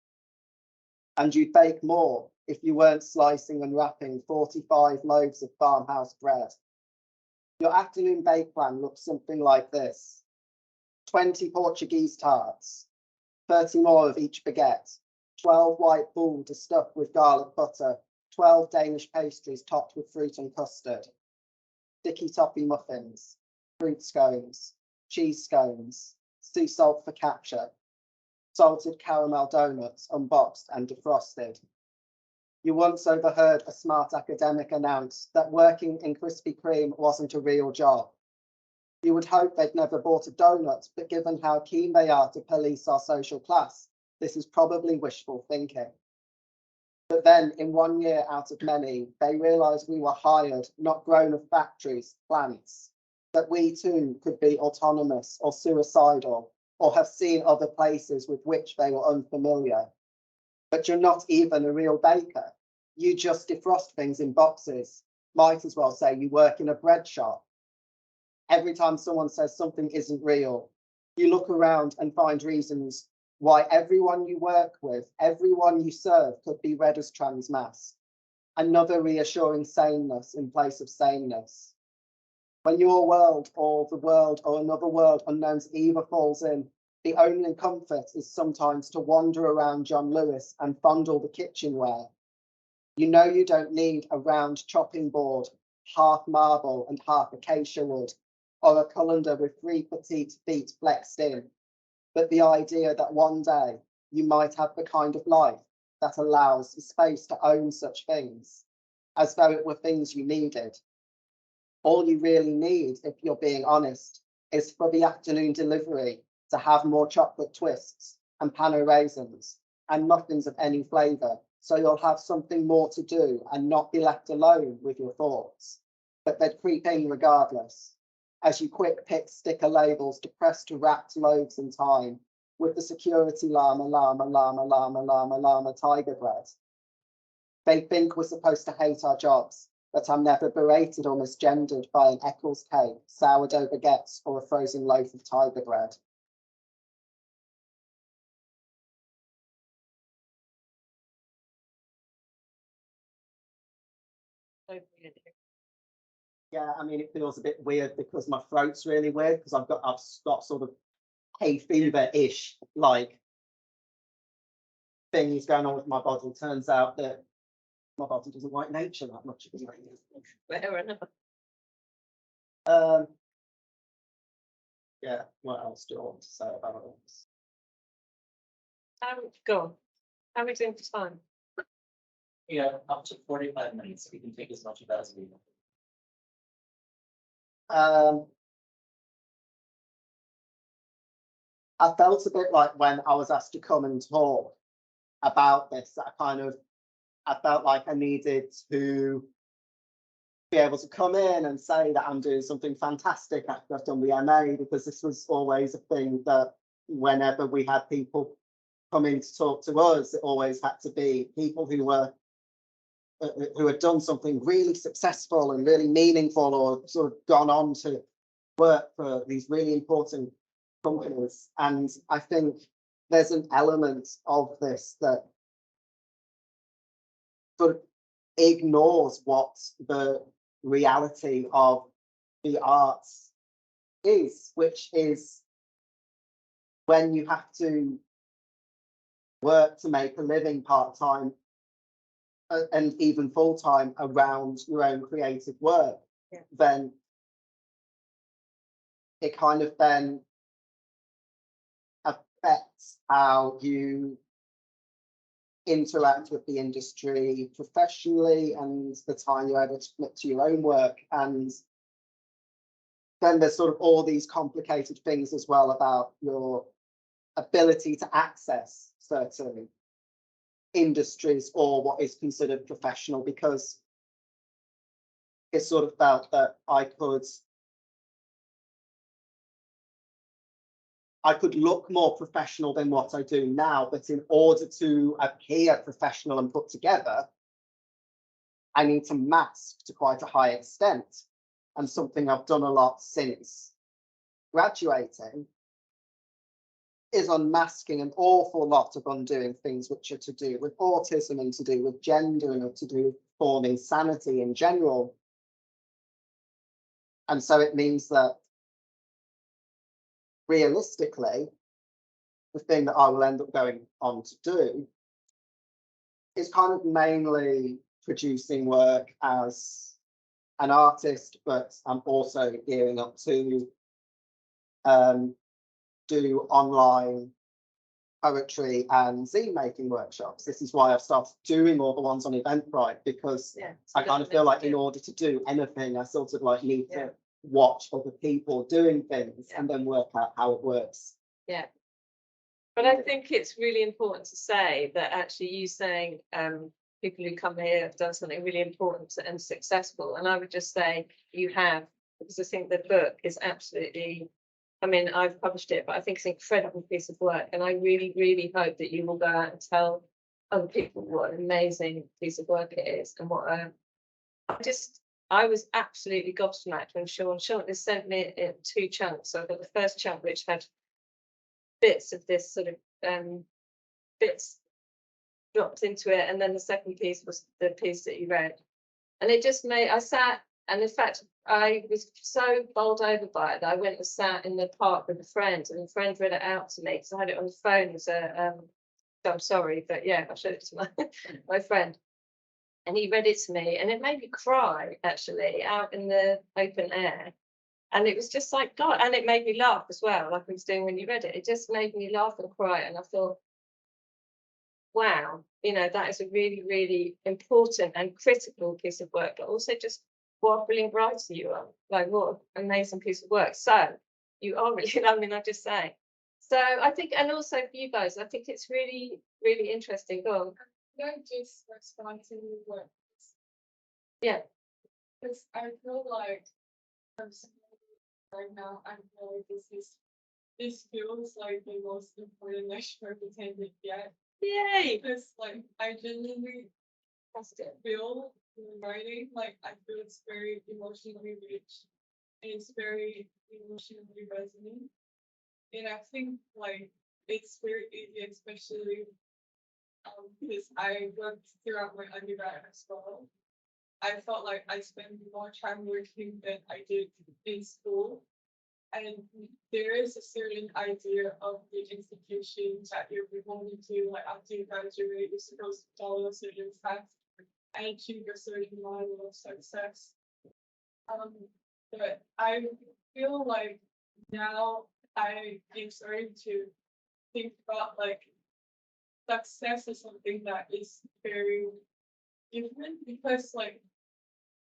And you'd bake more if you weren't slicing and wrapping 45 loaves of farmhouse bread. Your afternoon bake plan looks something like this. 20 Portuguese tarts, 30 more of each baguette, 12 white bull to stuff with garlic butter, 12 Danish pastries topped with fruit and custard, sticky toffee muffins, fruit scones, cheese scones, sea salt for capture, salted caramel donuts unboxed and defrosted. You once overheard a smart academic announce that working in Krispy Kreme wasn't a real job. You would hope they'd never bought a donut, but given how keen they are to police our social class, this is probably wishful thinking. But then, in 1 year out of many, they realised we were hired, not grown of factories, plants, that we too could be autonomous or suicidal, or have seen other places with which they were unfamiliar. But you're not even a real baker. You just defrost things in boxes. Might as well say you work in a bread shop. Every time someone says something isn't real, you look around and find reasons why everyone you work with, everyone you serve could be read as trans mass. Another reassuring saneness in place of sameness. When your world or the world or another world unknown's either falls in, the only comfort is sometimes to wander around John Lewis and fondle the kitchenware. You know you don't need a round chopping board, half marble and half acacia wood, or a colander with 3 petite feet flexed in, but the idea that one day you might have the kind of life that allows the space to own such things, as though it were things you needed. All you really need, if you're being honest, is for the afternoon delivery to have more chocolate twists and pano raisins and muffins of any flavour, so you'll have something more to do and not be left alone with your thoughts. But they'd creep in regardless, as you quick pick sticker labels depressed to wrapped loaves in time, with the security llama, llama, llama, llama, llama, llama, tiger bread. They think we're supposed to hate our jobs, but I'm never berated or misgendered by an Eccles cake, sourdough baguettes, or a frozen loaf of tiger bread. Yeah, I mean, it feels a bit weird because my throat's really weird because I've got sort of hay fever-ish like things going on with my body. Turns out that my body doesn't like nature that much. Fair enough. yeah, what else do you want to say about this? Go on. How are we doing for time? Yeah, up to 45 minutes. We can take as much of that as we want. I felt a bit like when I was asked to come and talk about this, I felt like I needed to be able to come in and say that I'm doing something fantastic after I've done the MA, because this was always a thing that whenever we had people coming to talk to us, it always had to be people who had done something really successful and really meaningful, or sort of gone on to work for these really important companies. And I think there's an element of this that sort of ignores what the reality of the arts is, which is when you have to work to make a living part-time and even full-time around your own creative work, Yeah. then it kind of then affects how you interact with the industry professionally and the time you're able to commit to your own work. And then there's sort of all these complicated things as well about your ability to access certain industries or what is considered professional, because it sort of felt that I could look more professional than what I do now, but in order to appear professional and put together, I need to mask to quite a high extent. And something I've done a lot since graduating is unmasking an awful lot of undoing things which are to do with autism and to do with gender and to do with forming sanity in general. And so it means that realistically, the thing that I will end up going on to do is kind of mainly producing work as an artist, but I'm also gearing up to do online poetry and zine making workshops. This is why I've started doing all the ones on Eventbrite, because I kind of feel like in order to do anything, I sort of like need to watch other people doing things and then work out how it works. Yeah. But I think it's really important to say that actually you saying people who come here have done something really important and successful. And I would just say you have, because I think the book is absolutely, I mean, I've published it, but I think it's an incredible piece of work. And I really, really hope that you will go out and tell other people what an amazing piece of work it is. And what I was absolutely gobsmacked when Sean has sent me it in 2 chunks. So I've got the first chunk, which had bits of this sort of bits dropped into it, and then the second piece was the piece that you read, and it just made, I sat, and in fact I was so bowled over by it that I went and sat in the park with a friend, and the friend read it out to me because I had it on the phone as a so I'm sorry, but yeah, I showed it to my friend, and he read it to me, and it made me cry actually out in the open air. And it was just like, God, and it made me laugh as well, like I was doing when you read it. It just made me laugh and cry. And I thought, wow, you know, that is a really, really important and critical piece of work, but also just what a brilliant writer you are. Like, what an amazing piece of work. So you are really, I mean, I'm just saying. So I think, and also for you guys, I think it's really, really interesting. Go on. Don't just respond to new words. Yeah. Because I feel like right now I feel like this feels like the most important lecture I've attended yet. Yay. Because like I genuinely feel in writing, like I feel it's very emotionally rich and it's very emotionally resonant. And I think like it's very easy, especially because I worked throughout my undergrad as well. I felt like I spent more time working than I did in school. And there is a certain idea of the institution that you're going to, like after you graduate, you're supposed to follow a certain path and achieve a certain level of success. But I feel like now I am starting to think about like success is something that is very different because like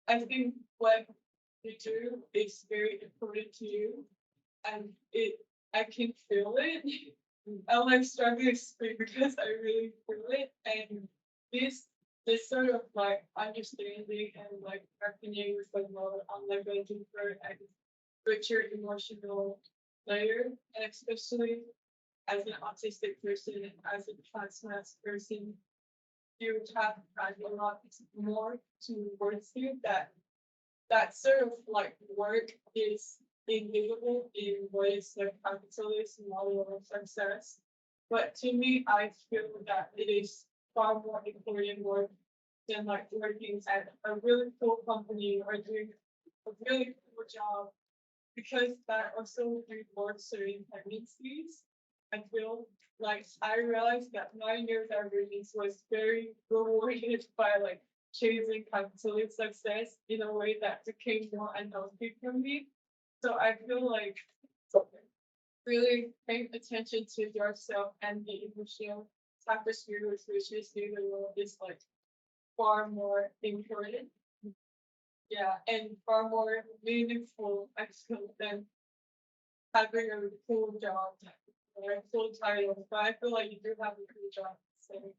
I think what you do is very important to you and I can feel it. I'm like struggling to speak because I really feel it and this sort of like understanding and like reckoning with like more on like a deeper and richer emotional layer and especially as an autistic person and as a trans person you have had a lot more towards you that sort of like work is invisible in ways like capitalist model of success. But to me, I feel that it is far more important work than like working at a really cool company or doing a really cool job because that also rewards certain tendencies. I feel like I realized that my neurodivergence was very rewarded by like chasing capitalist success in a way that became more unhealthy for me. So I feel like really paying attention to yourself and the emotional tapestry with which you see the world is like far more important. Yeah, and far more meaningful, I feel, than having a cool job or a cool title. But I feel like you do have a cool job. So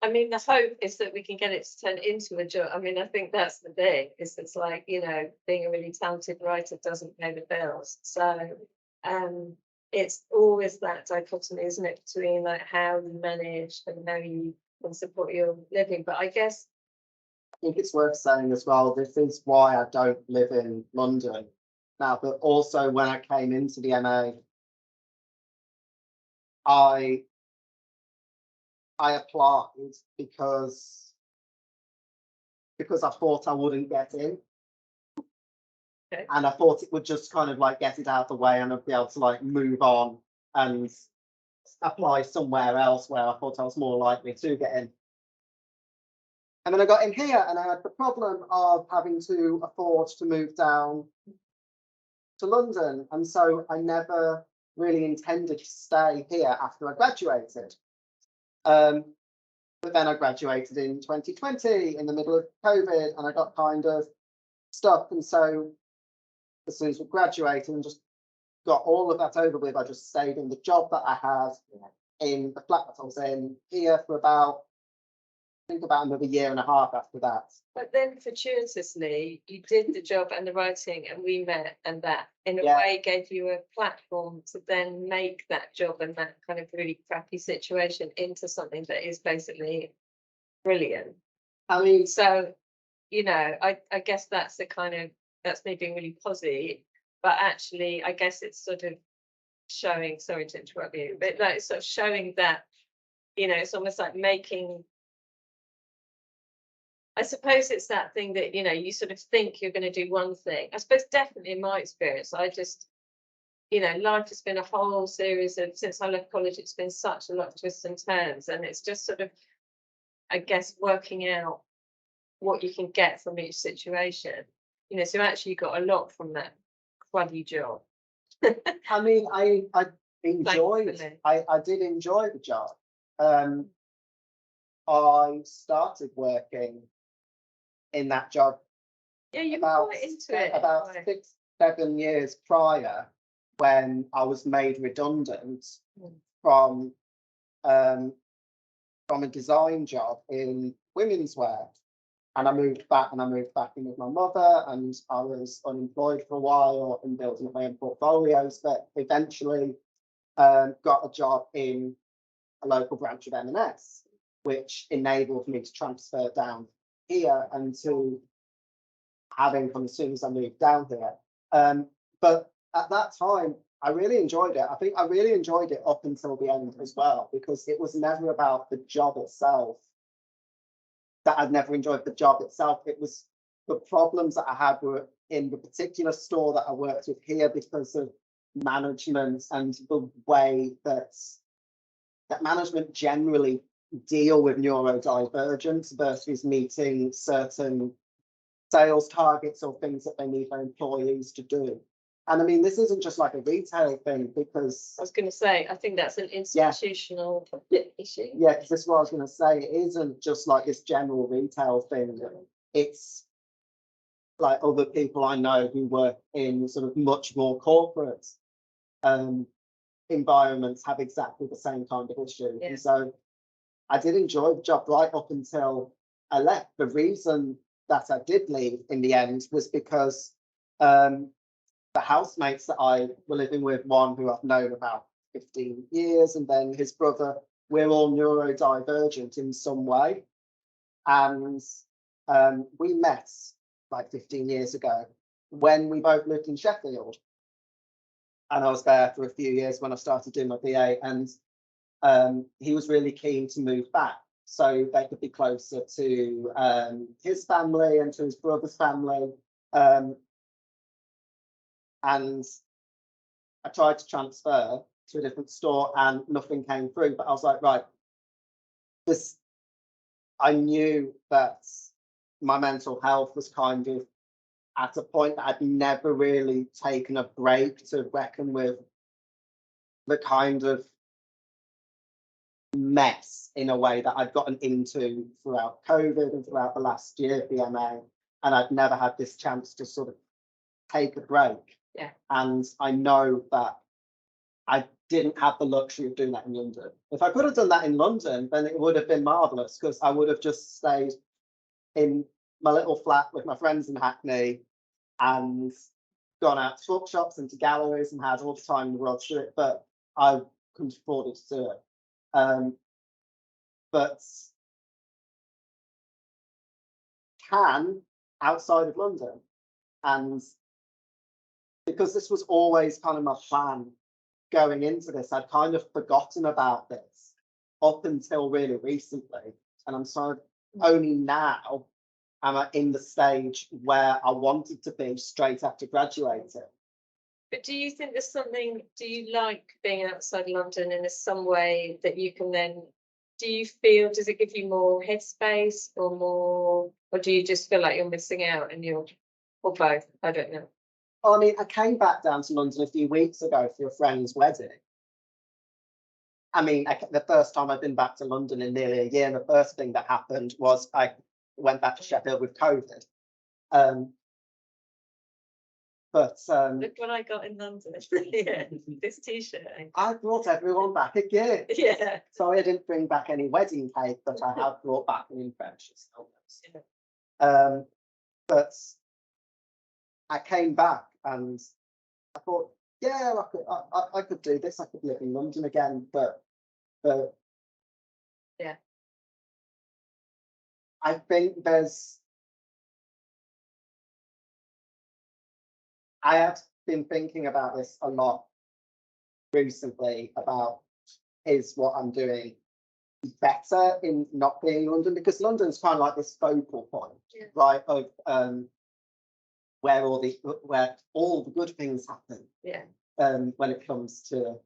I mean, the hope is that we can get it to turn into a job. I mean, I think that's the thing. Is it's like, you know, being a really talented writer doesn't pay the bills. So it's always that dichotomy, isn't it, between like how you manage and how you can support your living. But I guess I think it's worth saying as well, this is why I don't live in London now, but also when I came into the MA, I applied because I thought I wouldn't get in. Okay. And I thought it would just kind of like get it out of the way and I'd be able to like move on and apply somewhere else where I thought I was more likely to get in. And then I got in here and I had the problem of having to afford to move down to London. And so I never really intended to stay here after I graduated. But then I graduated in 2020 in the middle of COVID and I got kind of stuck. And so as soon as we graduated and just got all of that over with, I just stayed in the job that I had in the flat that I was in here for about another year and a half after that. But then fortuitously, you did the job and the writing and we met and that in a Yeah. way gave you a platform to then make that job and that kind of really crappy situation into something that is basically brilliant. I mean, So, you know, I guess that's the kind of, that's me being really positive, but actually I guess it's sort of showing, sorry to interrupt you, but like sort of showing that, you know, it's almost like making, I suppose it's that thing that, you know, you sort of think you're going to do one thing. I suppose definitely in my experience, I just, you know, life has been a whole series of, since I left college, it's been such a lot of twists and turns. And it's just sort of, I guess, working out what you can get from each situation. You know, so actually you got a lot from that cruddy job. I mean, I enjoyed, Thankfully. I did enjoy the job. I started working in that job Yeah, you're about quite into it. about Right. 6-7 years prior, when I was made redundant Mm. from a design job in women's wear. And I moved back in with my mother and I was unemployed for a while and building up my own portfolios, but eventually got a job in a local branch of M&S, which enabled me to transfer down here and to have income as soon as I moved down here. But at that time, I really enjoyed it. I think I really enjoyed it up until the end as well, because it was never about the job itself. That I'd never enjoyed the job itself. It was the problems that I had were in the particular store that I worked with here because of management and the way that management generally deal with neurodivergence versus meeting certain sales targets or things that they need their employees to do. And I mean, this isn't just like a retail thing because, I was going to say, I think that's an institutional issue. yeah, 'cause this is what I was going to say. It isn't just like this general retail thing. It's like other people I know who work in sort of much more corporate environments have exactly the same kind of issue. Yeah. And so I did enjoy the job right up until I left. The reason that I did leave in the end was because the housemates that I were living with, one who I've known about 15 years, and then his brother, we're all neurodivergent in some way. And we met like 15 years ago when we both lived in Sheffield. And I was there for a few years when I started doing my BA, and he was really keen to move back so they could be closer to his family and to his brother's family. And I tried to transfer to a different store and nothing came through, but I was like, right, I knew that my mental health was kind of at a point that I'd never really taken a break to reckon with the kind of mess in a way that I'd gotten into throughout COVID and throughout the last year at the MA, and I'd never had this chance to sort of take a break. Yeah. And I know that I didn't have the luxury of doing that in London. If I could have done that in London, then it would have been marvellous, because I would have just stayed in my little flat with my friends in Hackney and gone out to bookshops and to galleries and had all the time in the world to do it, but I couldn't afford it to do it. But can outside of London, and because this was always kind of my plan going into this, I'd kind of forgotten about this up until really recently, and I'm sort of only now am I in the stage where I wanted to be straight after graduating. But do you think there's something, do you like being outside London, and there's some way that you can then, do you feel, does it give you more headspace or more, or do you just feel like you're missing out and you're, or both? I don't know. Well, I mean, I came back down to London a few weeks ago for a friend's wedding. I mean, the first time I've been back to London in nearly a year, and the first thing that happened was I went back to Sheffield with COVID. But Look what I got in London. Yeah, this t-shirt. I brought everyone back a gift. Yeah. Sorry I didn't bring back any wedding cake, but I have brought back an infectious illness. Yeah. But I came back and I thought, yeah, I could do this. I could live in London again, but yeah, I think I have been thinking about this a lot recently about, is what I'm doing better in not being in London, because London's kind of like this focal point, yeah, right, of where all the good things happen. Yeah. When it comes to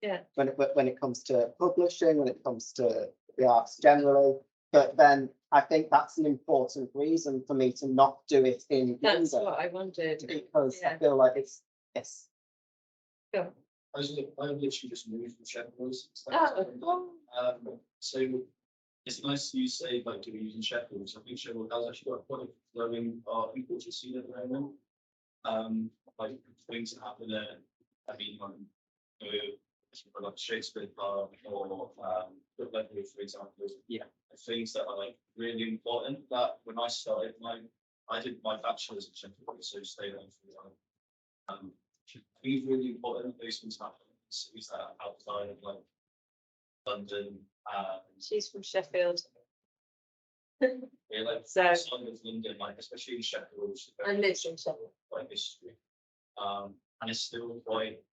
Yeah. when it comes to publishing, when it comes to the arts generally. But then I think that's an important reason for me to not do it in That's London, what I wondered. because I Yeah. feel like it's yes. Go. I've literally just moved from Sheffield. Oh. So it's nice to say like to use in Sheffield. So I think Sheffield has actually got quite a growing art and culture scene at the moment. Like things that happen there. I mean, like Shakespeare Park or Leather, for example. Yeah. Things that are like really important. That when I started, I did my bachelor's in Sheffield, so stayed on for I think it's really important that those things happen in cities that are outside of like London. She's from Sheffield. Yeah, like So- outside of London, like especially in Sheffield, which is I very lived in Sheffield. quite history. And it's still quite,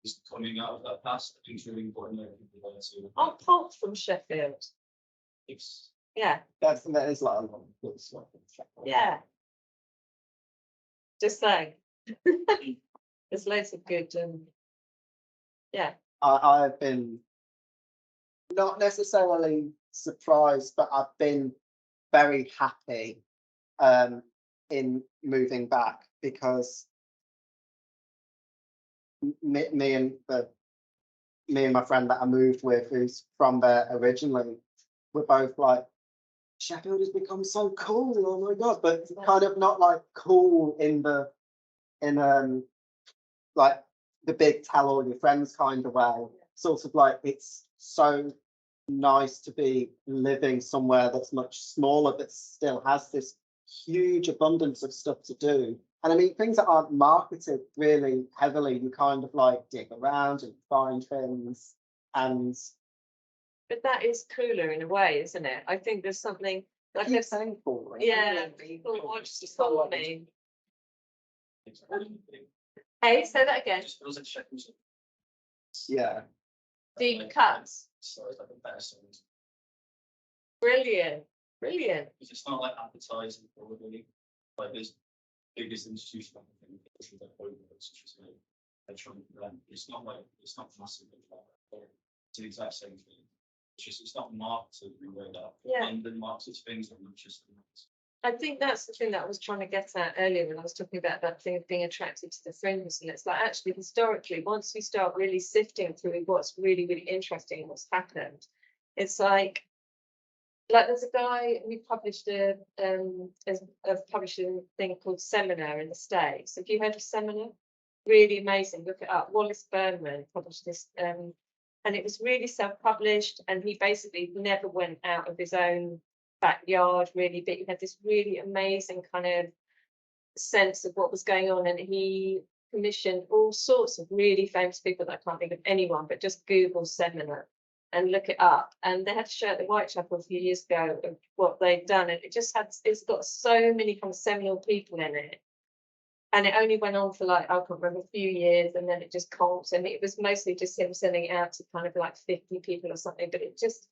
it's coming out of that past. I think it's really important that people learn to. I'm Pop from Sheffield. It's Yeah, That is like a lot of good stuff in Sheffield. yeah. Just saying. There's loads of good. Yeah. I've been not necessarily surprised, but I've been very happy in moving back, because me and my friend that I moved with, who's from there originally, we're both like, Sheffield has become so cool. Oh my god! But kind of not like cool in like the big tell all your friends kind of way. Sort of like it's so nice to be living somewhere that's much smaller but still has this huge abundance of stuff to do. And I mean, things that aren't marketed really heavily, you kind of like dig around and find things. And But that is cooler in a way, isn't it? I think there's something like keep there's saying boring. yeah, people watch Just for like- me. What do you think? Hey, say that again. It just feels like Sheffield's Yeah. Deep cuts. so it's like a better sound. Brilliant. Brilliant. Because it's not like advertising probably. Like this biggest institution, I think, which is like Books, which is like they're trying to run. It's not massive. It's the exact same thing. It's not marketed in a way that Yeah. London markets things that Manchester markets. I think that's the thing that I was trying to get at earlier when I was talking about that thing of being attracted to the fringes. And it's like actually historically, once we start really sifting through what's really, really interesting and what's happened, it's like there's a guy who published a thing called Seminar in the States. Have you heard of Seminar? Really amazing. Look it up. Wallace Berman published this, and it was really self-published, and he basically never went out of his own backyard really, but he had this really amazing kind of sense of what was going on, and he commissioned all sorts of really famous people that I can't think of anyone, but just Google Seminar and look it up. And they had to show at the Whitechapel a few years ago of what they'd done, and it's got so many kind of seminal people in it. And it only went on for like, I can't remember, a few years, and then it just conked. And it was mostly just him sending it out to kind of like 50 people or something, but it just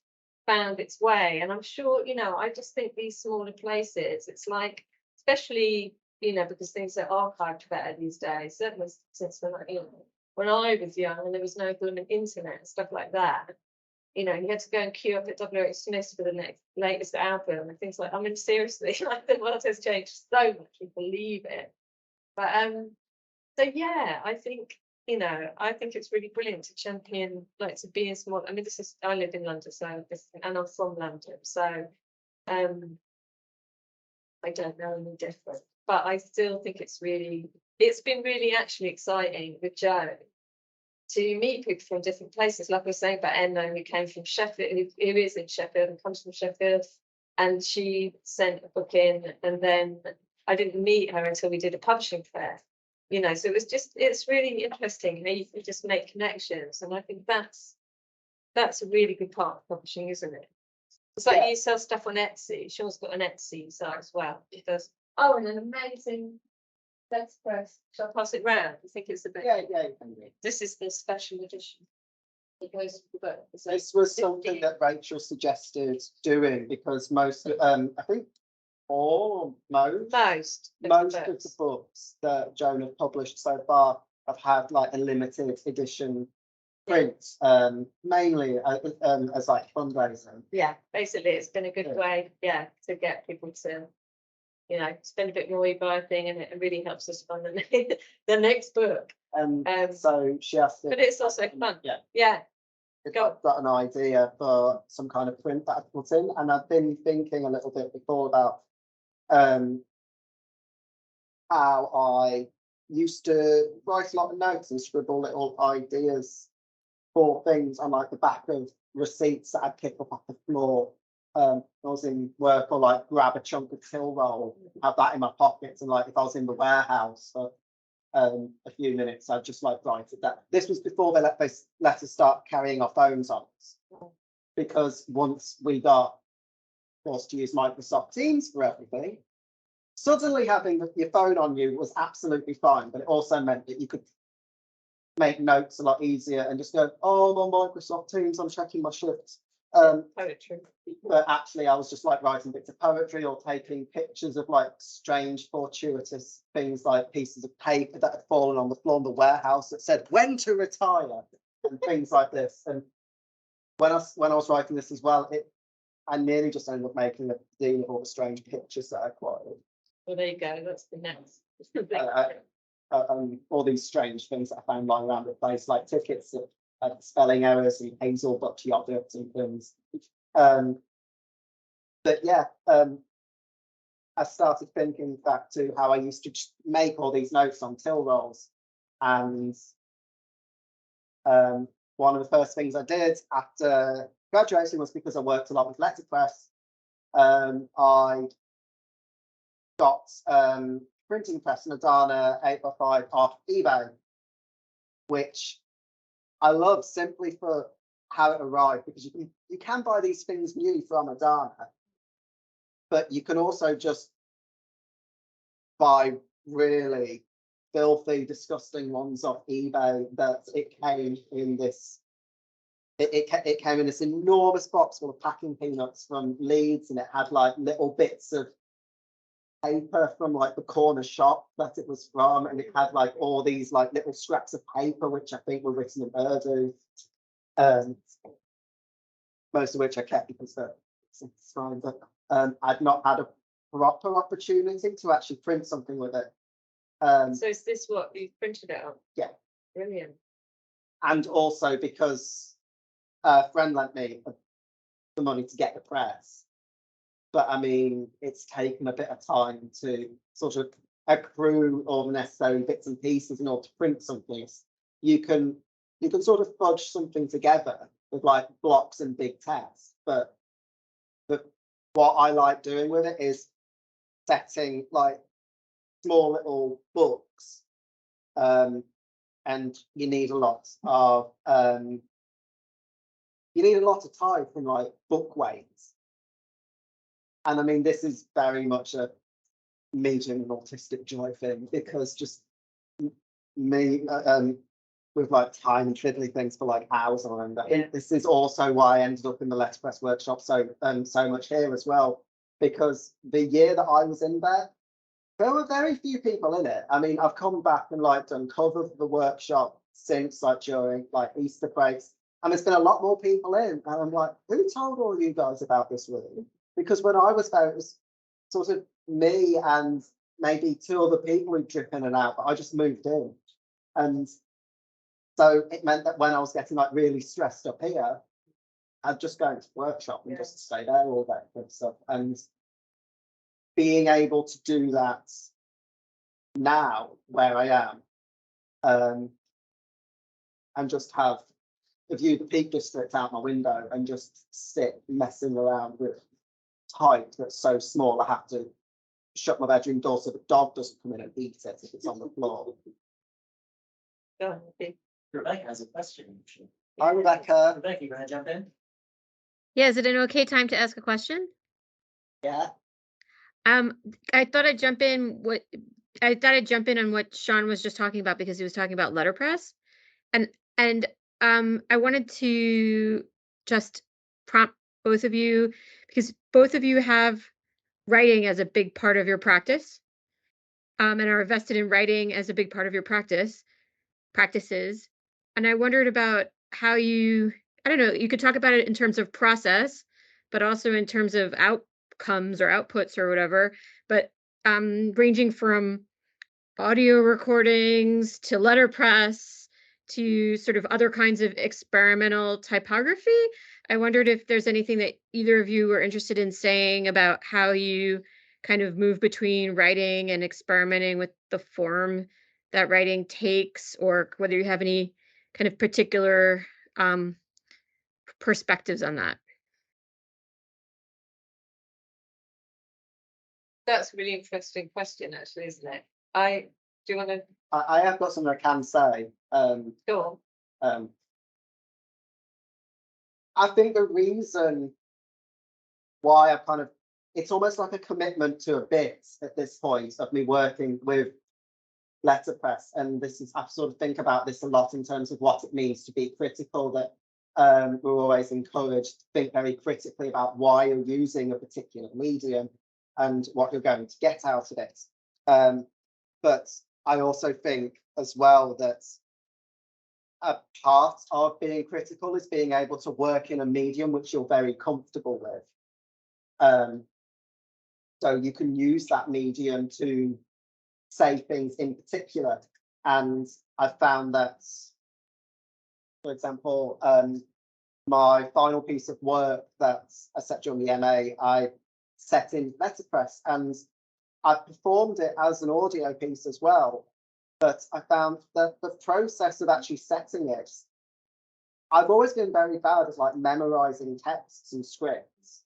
found its way. And I'm sure, I just think these smaller places, it's like, especially, because things are archived better these days, certainly since when I was young and there was no blooming internet and stuff like that, you had to go and queue up at WH Smith's for the latest album and things like, I mean, seriously, like the world has changed so much, we believe it. But so yeah, I think it's really brilliant to champion, like to be in small. I mean, I live in London, and I'm from London, so I don't know any different. But I still think it's been really actually exciting with Jo to meet people from different places. Like I was saying about Emma, who came from Sheffield, who is in Sheffield and comes from Sheffield, and she sent a book in, and then I didn't meet her until we did a publishing fair. So it's really interesting how you can just make connections, and I think that's a really good part of publishing, isn't it? It's like you sell stuff on Etsy. Sean's got an Etsy site as well. He does. Oh, and an amazing let's press. Shall I pass it round? I think it's the best. Yeah, you can do. This is the special edition. It goes with the book. This was something that Rachel suggested doing because most, I think all or most of the books that Joan have published so far have had like a limited edition print, mainly as like fundraising. Yeah, basically it's been a good way, to get people to, spend a bit more, we buy a thing, and it really helps us fund the next book. So she asked, but it's also fun. Yeah. If I've got an idea for some kind of print that I put in, and I've been thinking a little bit before about how I used to write a lot of notes and scribble little ideas for things on like the back of receipts that I'd pick up off the floor. I was in work, or like grab a chunk of till roll, have that in my pockets, and like if I was in the warehouse for a few minutes, I'd just like write it down. This was before they let us start carrying our phones on us, because once we got forced to use Microsoft Teams for everything, suddenly having your phone on you was absolutely fine, but it also meant that you could make notes a lot easier and just go, oh, I'm on Microsoft Teams, I'm checking my shifts. Poetry. But actually I was just like writing bits of poetry or taking pictures of like strange fortuitous things, like pieces of paper that had fallen on the floor in the warehouse that said when to retire and things like this. And when I was writing this as well, I nearly just ended up making a deal of all the strange pictures that I acquired. Well, there you go, that's the next. all these strange things that I found lying around the place, like tickets of spelling errors and hazel butt yogurt and things. But yeah, I started thinking back to how I used to just make all these notes on till rolls, and one of the first things I did after graduating was, because I worked a lot with letterpress, I got printing press and Adana 8x5 off eBay, which I love simply for how it arrived, because you can buy these things new from Adana, but you can also just buy really filthy, disgusting ones off eBay that it came in this. It came in this enormous box full of packing peanuts from Leeds, and it had like little bits of paper from like the corner shop that it was from, and it had like all these like little scraps of paper which I think were written in Urdu, most of which I kept because they're fine. But I'd not had a proper opportunity to actually print something with it. So is this what you printed it on? Yeah. Brilliant. And also because a friend lent me the money to get the press. But I mean, it's taken a bit of time to sort of accrue all the necessary bits and pieces in order to print something. You can sort of fudge something together with like blocks and big text, but what I like doing with it is setting like small little books, and you need a lot of type from like book weights. And I mean, this is very much a medium and autistic joy thing, because just me with like tiny fiddly things for like hours on end. Yeah. This is also why I ended up in the letterpress workshop so much here as well, because the year that I was in there were very few people in it. I mean, I've come back and like done cover for the workshop since like during like Easter breaks, and there's been a lot more people in, and I'm like, who told all you guys about this really? Because when I was there, it was sort of me and maybe two other people who drip in and out, but I just moved in. And so it meant that when I was getting like really stressed up here, I'd just go into the workshop and just stay there all day and stuff. And being able to do that now where I am, and just have a view of the Peak District out my window and just sit messing around with type that's so small I have to shut my bedroom door so the dog doesn't come in and eat it if it's on the floor. Go on, Vicky. Rebecca has a question. Hi, Rebecca. Rebecca, you gonna jump in? Yeah, is it an okay time to ask a question? Yeah. I thought I'd jump in on what Sean was just talking about, because he was talking about letterpress. And I wanted to just prompt both of you, because both of you have writing as a big part of your practice, and are vested in writing as a big part of your practices. And I wondered about how you could talk about it in terms of process, but also in terms of outcomes or outputs or whatever, but ranging from audio recordings to letterpress to sort of other kinds of experimental typography. I wondered if there's anything that either of you are interested in saying about how you kind of move between writing and experimenting with the form that writing takes, or whether you have any kind of particular perspectives on that. That's a really interesting question, actually, isn't it? Do you want to I have got something I can say. go on? I think the reason why it's almost like a commitment to a bit at this point of me working with letterpress, and I sort of think about this a lot in terms of what it means to be critical, that we're always encouraged to think very critically about why you're using a particular medium and what you're going to get out of it. But I also think as well that a part of being critical is being able to work in a medium which you're very comfortable with. So you can use that medium to say things in particular. And I found that, for example, my final piece of work that I set during the MA, I set in letterpress, and I performed it as an audio piece as well. But I found that the process of actually setting it, I've always been very bad at like memorizing texts and scripts,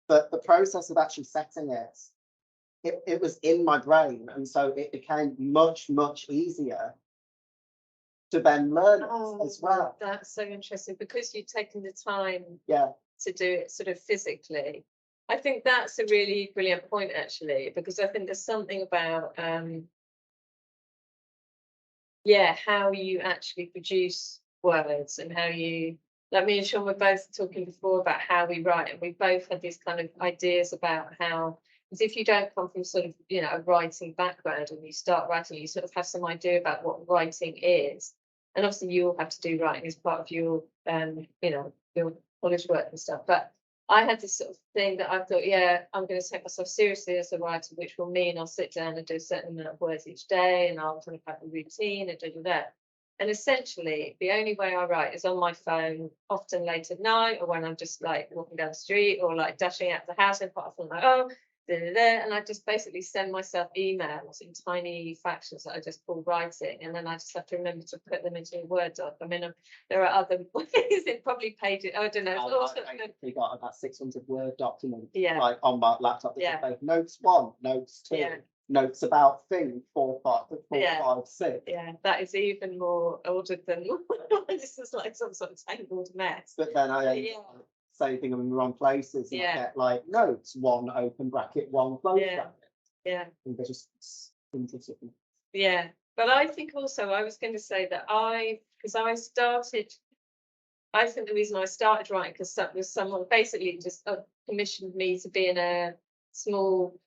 but the process of actually setting it was in my brain, and so it became much easier to then learn it as well. That's so interesting because you've taken the time Yeah, to do it sort of physically. I think that's a really brilliant point, actually, because I think there's something about how you actually produce words and how you, like me and Sean were both talking before about how we write, and we both had these kind of ideas about how, because if you don't come from sort of, you know, a writing background and you start writing, you sort of have some idea about what writing is. And obviously you all have to do writing as part of your, you know, your college work and stuff. But I had this sort of thing that I thought, yeah, I'm going to take myself seriously as a writer, which will mean I'll sit down and do a certain amount of words each day, and I'll kind of have a routine and do that. And essentially, the only way I write is on my phone, often late at night, or when I'm just like walking down the street or like dashing out the house and quite often like, oh, and I just basically send myself emails in tiny fractions that I just call writing, and then I just have to remember to put them into a Word doc. I mean, there are other ways, it probably pages, I don't know. I got about 600 Word document, Yeah. like on my laptop. Yeah. Like notes 1, notes 2, Yeah. notes about thing 4, 5, 6. Yeah, that is even more ordered than this is like some sort of tangled mess. But then I end up saving them in the wrong places, and I get like notes 1 open bracket 1 close bracket. Yeah. And they're just Yeah, but I think also I was going to say that I think the reason I started writing because someone basically just commissioned me to be in a small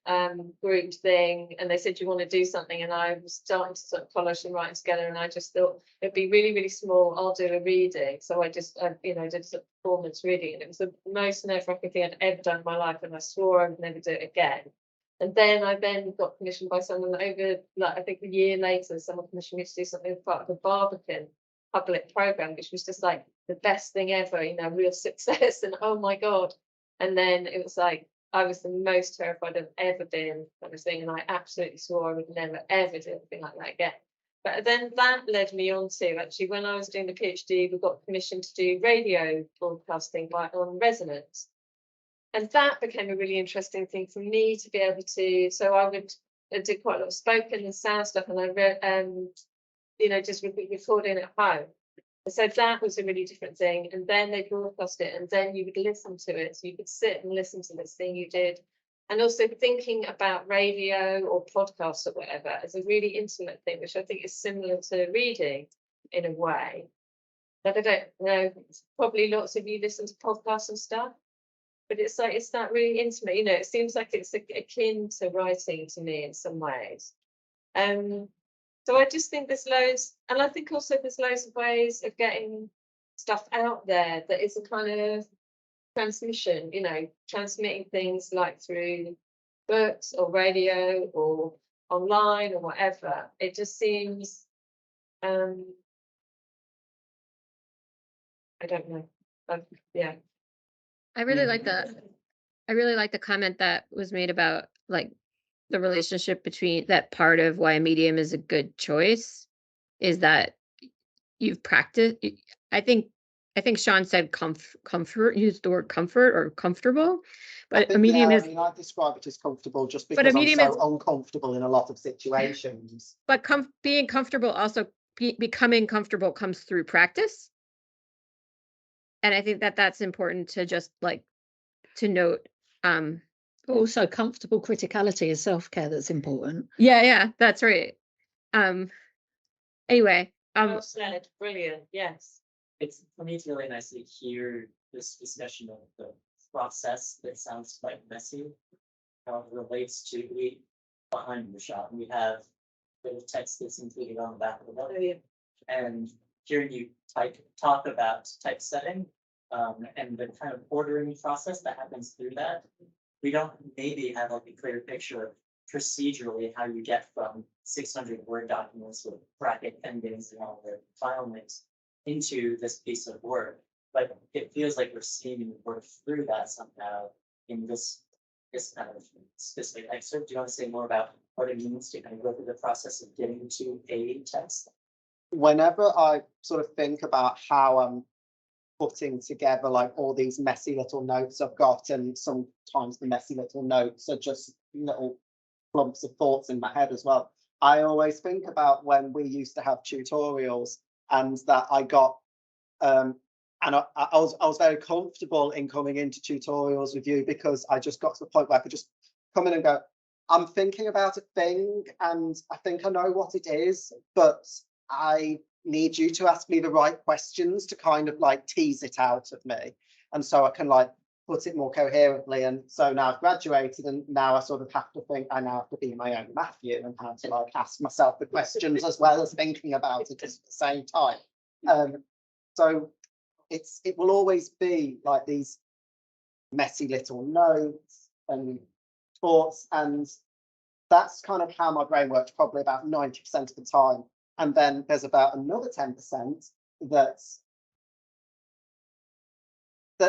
group thing, and they said, you want to do something, and I was starting to sort of polish and writing together, and I just thought it'd be really small, I'll do a reading. So I did a performance reading, and it was the most nerve-wracking thing I'd ever done in my life, and I swore I would never do it again. And then I got commissioned by someone over, like, I think a year later, someone commissioned me to do something as part of the Barbican public program, which was just like the best thing ever, you know, real success, and oh my God. And then it was like, I was the most terrified I've ever been, kind of thing, and I absolutely swore I would never ever do anything like that again. But then that led me on to, actually, when I was doing the PhD, we got permission to do radio broadcasting on Resonance. And that became a really interesting thing for me to be able to, so I did quite a lot of spoken and sound stuff, and I read, just recording at home. So that was a really different thing. And then they broadcast it, and then you would listen to it. So you could sit and listen to this thing you did. And also thinking about radio or podcasts or whatever as a really intimate thing, which I think is similar to reading in a way. But I don't know, probably lots of you listen to podcasts and stuff. But it's like, it's that really intimate, it seems like it's akin to writing to me in some ways. So I just think there's loads, and I think also there's loads of ways of getting stuff out there that is a kind of transmission, transmitting things like through books or radio or online or whatever. It just seems, I don't know. Yeah. I really like the comment that was made about like the relationship between that part of why a medium is a good choice is that you've practiced. I think Sean said comfort, used the word comfort or comfortable, but a medium is. I mean, I describe it as comfortable just But a because I'm medium so is- uncomfortable in a lot of situations. But being comfortable also becoming comfortable comes through practice. And I think that that's important to just like to note. Also, comfortable criticality is self-care that's important. Yeah, that's right. Anyway, Well said, brilliant, yes. It's, for me, it's really nice to hear this discussion of the process that sounds quite messy, how it relates to behind the shot. We have a bit of text that's included on the back of the book. And hearing you talk about typesetting and the kind of ordering process that happens through that, we don't maybe have like a clear picture of procedurally how you get from 600 Word documents with bracket endings and all the file names into this piece of work. But it feels like we're seeing you work through that somehow in this kind of specific excerpt. Do you want to say more about what it means to kind of go through the process of getting to a text? Whenever I sort of think about how I'm putting together like all these messy little notes I've got, and sometimes the messy little notes are just little clumps of thoughts in my head as well. I always think about when we used to have tutorials, and that I got and I was very comfortable in coming into tutorials with you, because I just got to the point where I could just come in and go, I'm thinking about a thing and I think I know what it is, but I need you to ask me the right questions to kind of like tease it out of me. And so I can like put it more coherently. And so now I've graduated, and now I sort of have to think, I now have to be my own Matthew and have to like ask myself the questions as well as thinking about it at the same time. So it will always be like these messy little notes and thoughts, and that's kind of how my brain works probably about 90% of the time. And then there's about another 10% that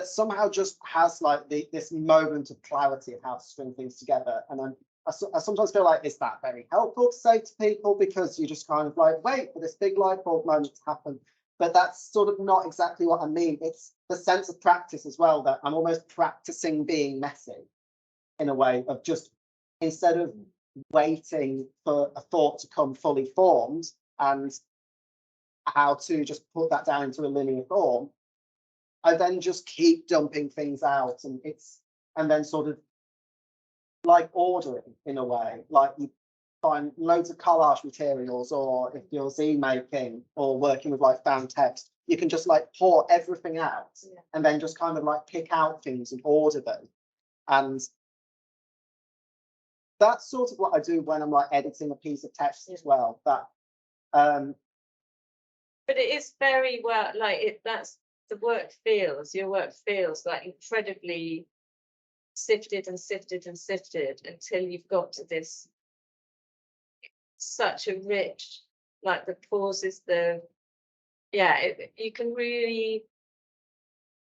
somehow just has like this moment of clarity of how to string things together. And I sometimes feel like, is that very helpful to say to people, because you just kind of like wait for this big light bulb moment to happen. But that's sort of not exactly what I mean. It's the sense of practice as well, that I'm almost practicing being messy in a way of just, instead of waiting for a thought to come fully formed and how to just put that down into a linear form, I then just keep dumping things out, and then sort of like ordering in a way, like you find loads of collage materials, or if you're zine making or working with like found text, you can just like pour everything out and then just kind of like pick out things and order them. And that's sort of what I do when I'm like editing a piece of text as well. But it is very well, like that's the work feels, your work feels like incredibly sifted and sifted and sifted until you've got to this such a rich, like the pauses, you can really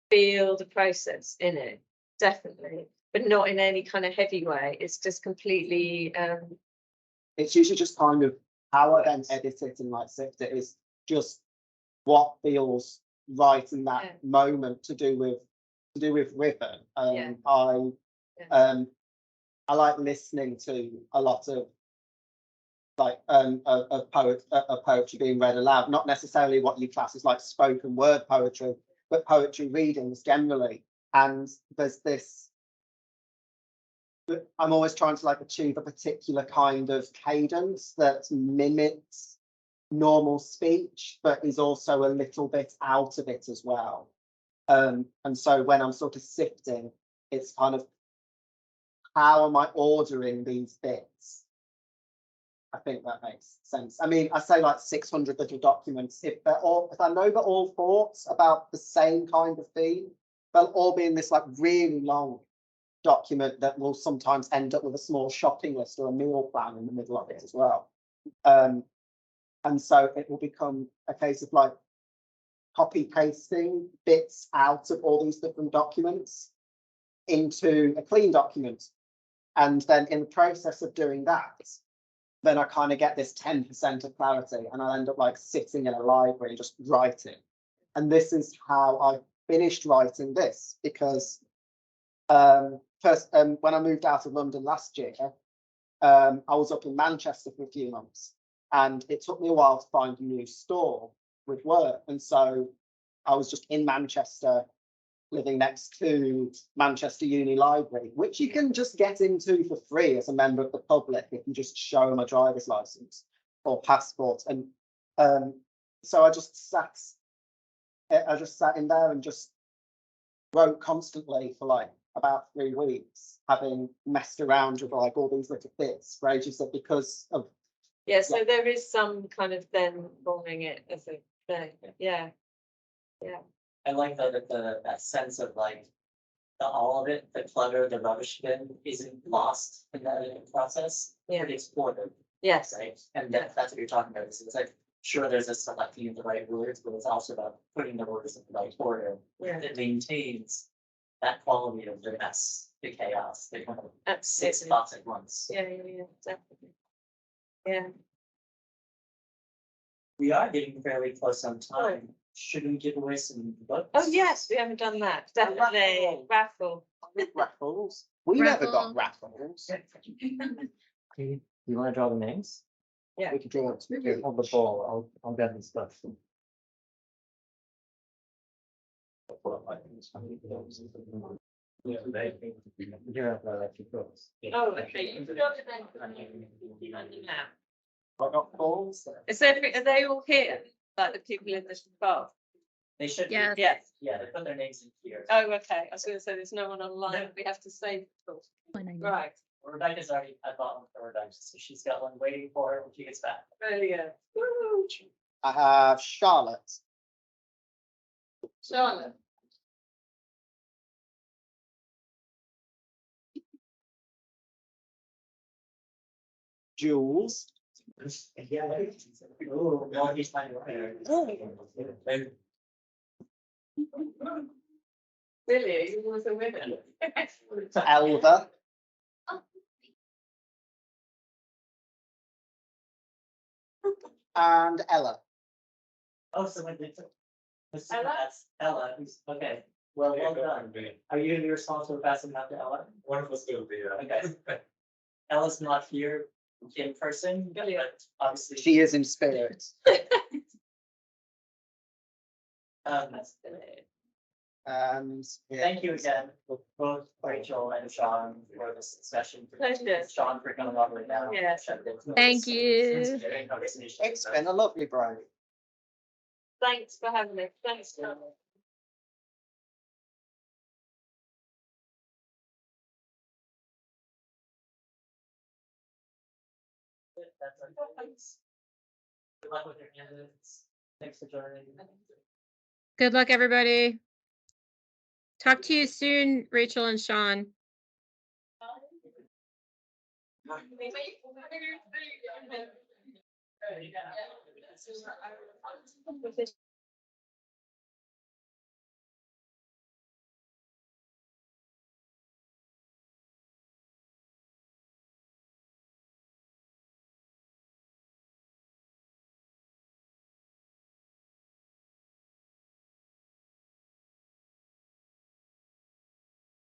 feel the process in it, definitely, but not in any kind of heavy way. It's just completely it's usually just kind of how I then edit it and like sift it is just what feels right in that moment to do with rhythm. I like listening to a lot of like of poetry being read aloud, not necessarily what you class as like spoken word poetry, but poetry readings generally. And there's this, I'm always trying to like achieve a particular kind of cadence that mimics normal speech, but is also a little bit out of it as well. And so when I'm sort of sifting, it's kind of, how am I ordering these bits? I think that makes sense. I mean, I say like 600 little documents. If I know they're all thoughts about the same kind of theme, they'll all be in this like really long document that will sometimes end up with a small shopping list or a meal plan in the middle of it as well. And so it will become a case of like copy pasting bits out of all these different documents into a clean document. And then in the process of doing that, then I kind of get this 10% of clarity, and I'll end up like sitting in a library just writing. And this is how I finished writing this, because first, when I moved out of London last year, I was up in Manchester for a few months, and it took me a while to find a new store with work. And so I was just in Manchester, living next to Manchester Uni Library, which you can just get into for free as a member of the public if you just show them a driver's license or passport. And so I just sat in there and just wrote constantly for like about 3 weeks, having messed around with like all these little bits for ages, because of so there is some kind of then forming it as a thing. Yeah. I like that sense of like all of it, the clutter, the rubbish bin isn't lost in the editing process. Yeah. But exported, Yes, right? And that's what you're talking about. It's like, sure, there's a selecting of the right words, but it's also about putting the words in the right order. Yeah. That maintains that quality of the mess, the chaos, the kind of six absolutely. thoughts at once. Yeah, definitely. Yeah. We are getting fairly close on time. Should we give away some books? Oh, yes, we haven't done that. Definitely. Raffle. Raffles. We never got raffles. You wanna draw the names? Yeah. We could draw it. Here, hold the ball, I'll grab the stuff. Yeah, you're up there, like, you books. Oh, okay. You can go to them. I got balls. Is there, are they all here? Like the people in this bar? They should be. Yes. Yes. Yeah, they put their names in here. Oh, okay. I was going to say there's no one online. We have to save people. My name. Right. Rebecca's already, I bought one for Rebecca, so she's got one waiting for her when she gets back. There you go. Woo. I have Charlotte. Charlotte. Jules. Yeah. Ooh, well, he's fine there. Really? You was a winner. Elva. And Ella. Oh, so when they took. Ella? That's Ella, who's, okay, well done. Are you gonna be responsible for passing out to Ella? One of us will be, Okay. Ella's not here in person, but obviously. She is in spirit. And yeah. Thank you again, both Rachel and Sean for this discussion. Pleasure. Sean for coming all the way down. Yeah. Thank you. It's been a lovely break. Thanks for having me. Thanks, Tom. That's our thanks. Good luck with your candidates. Thanks for joining. Good luck, everybody. Talk to you soon, Rachel and Sean.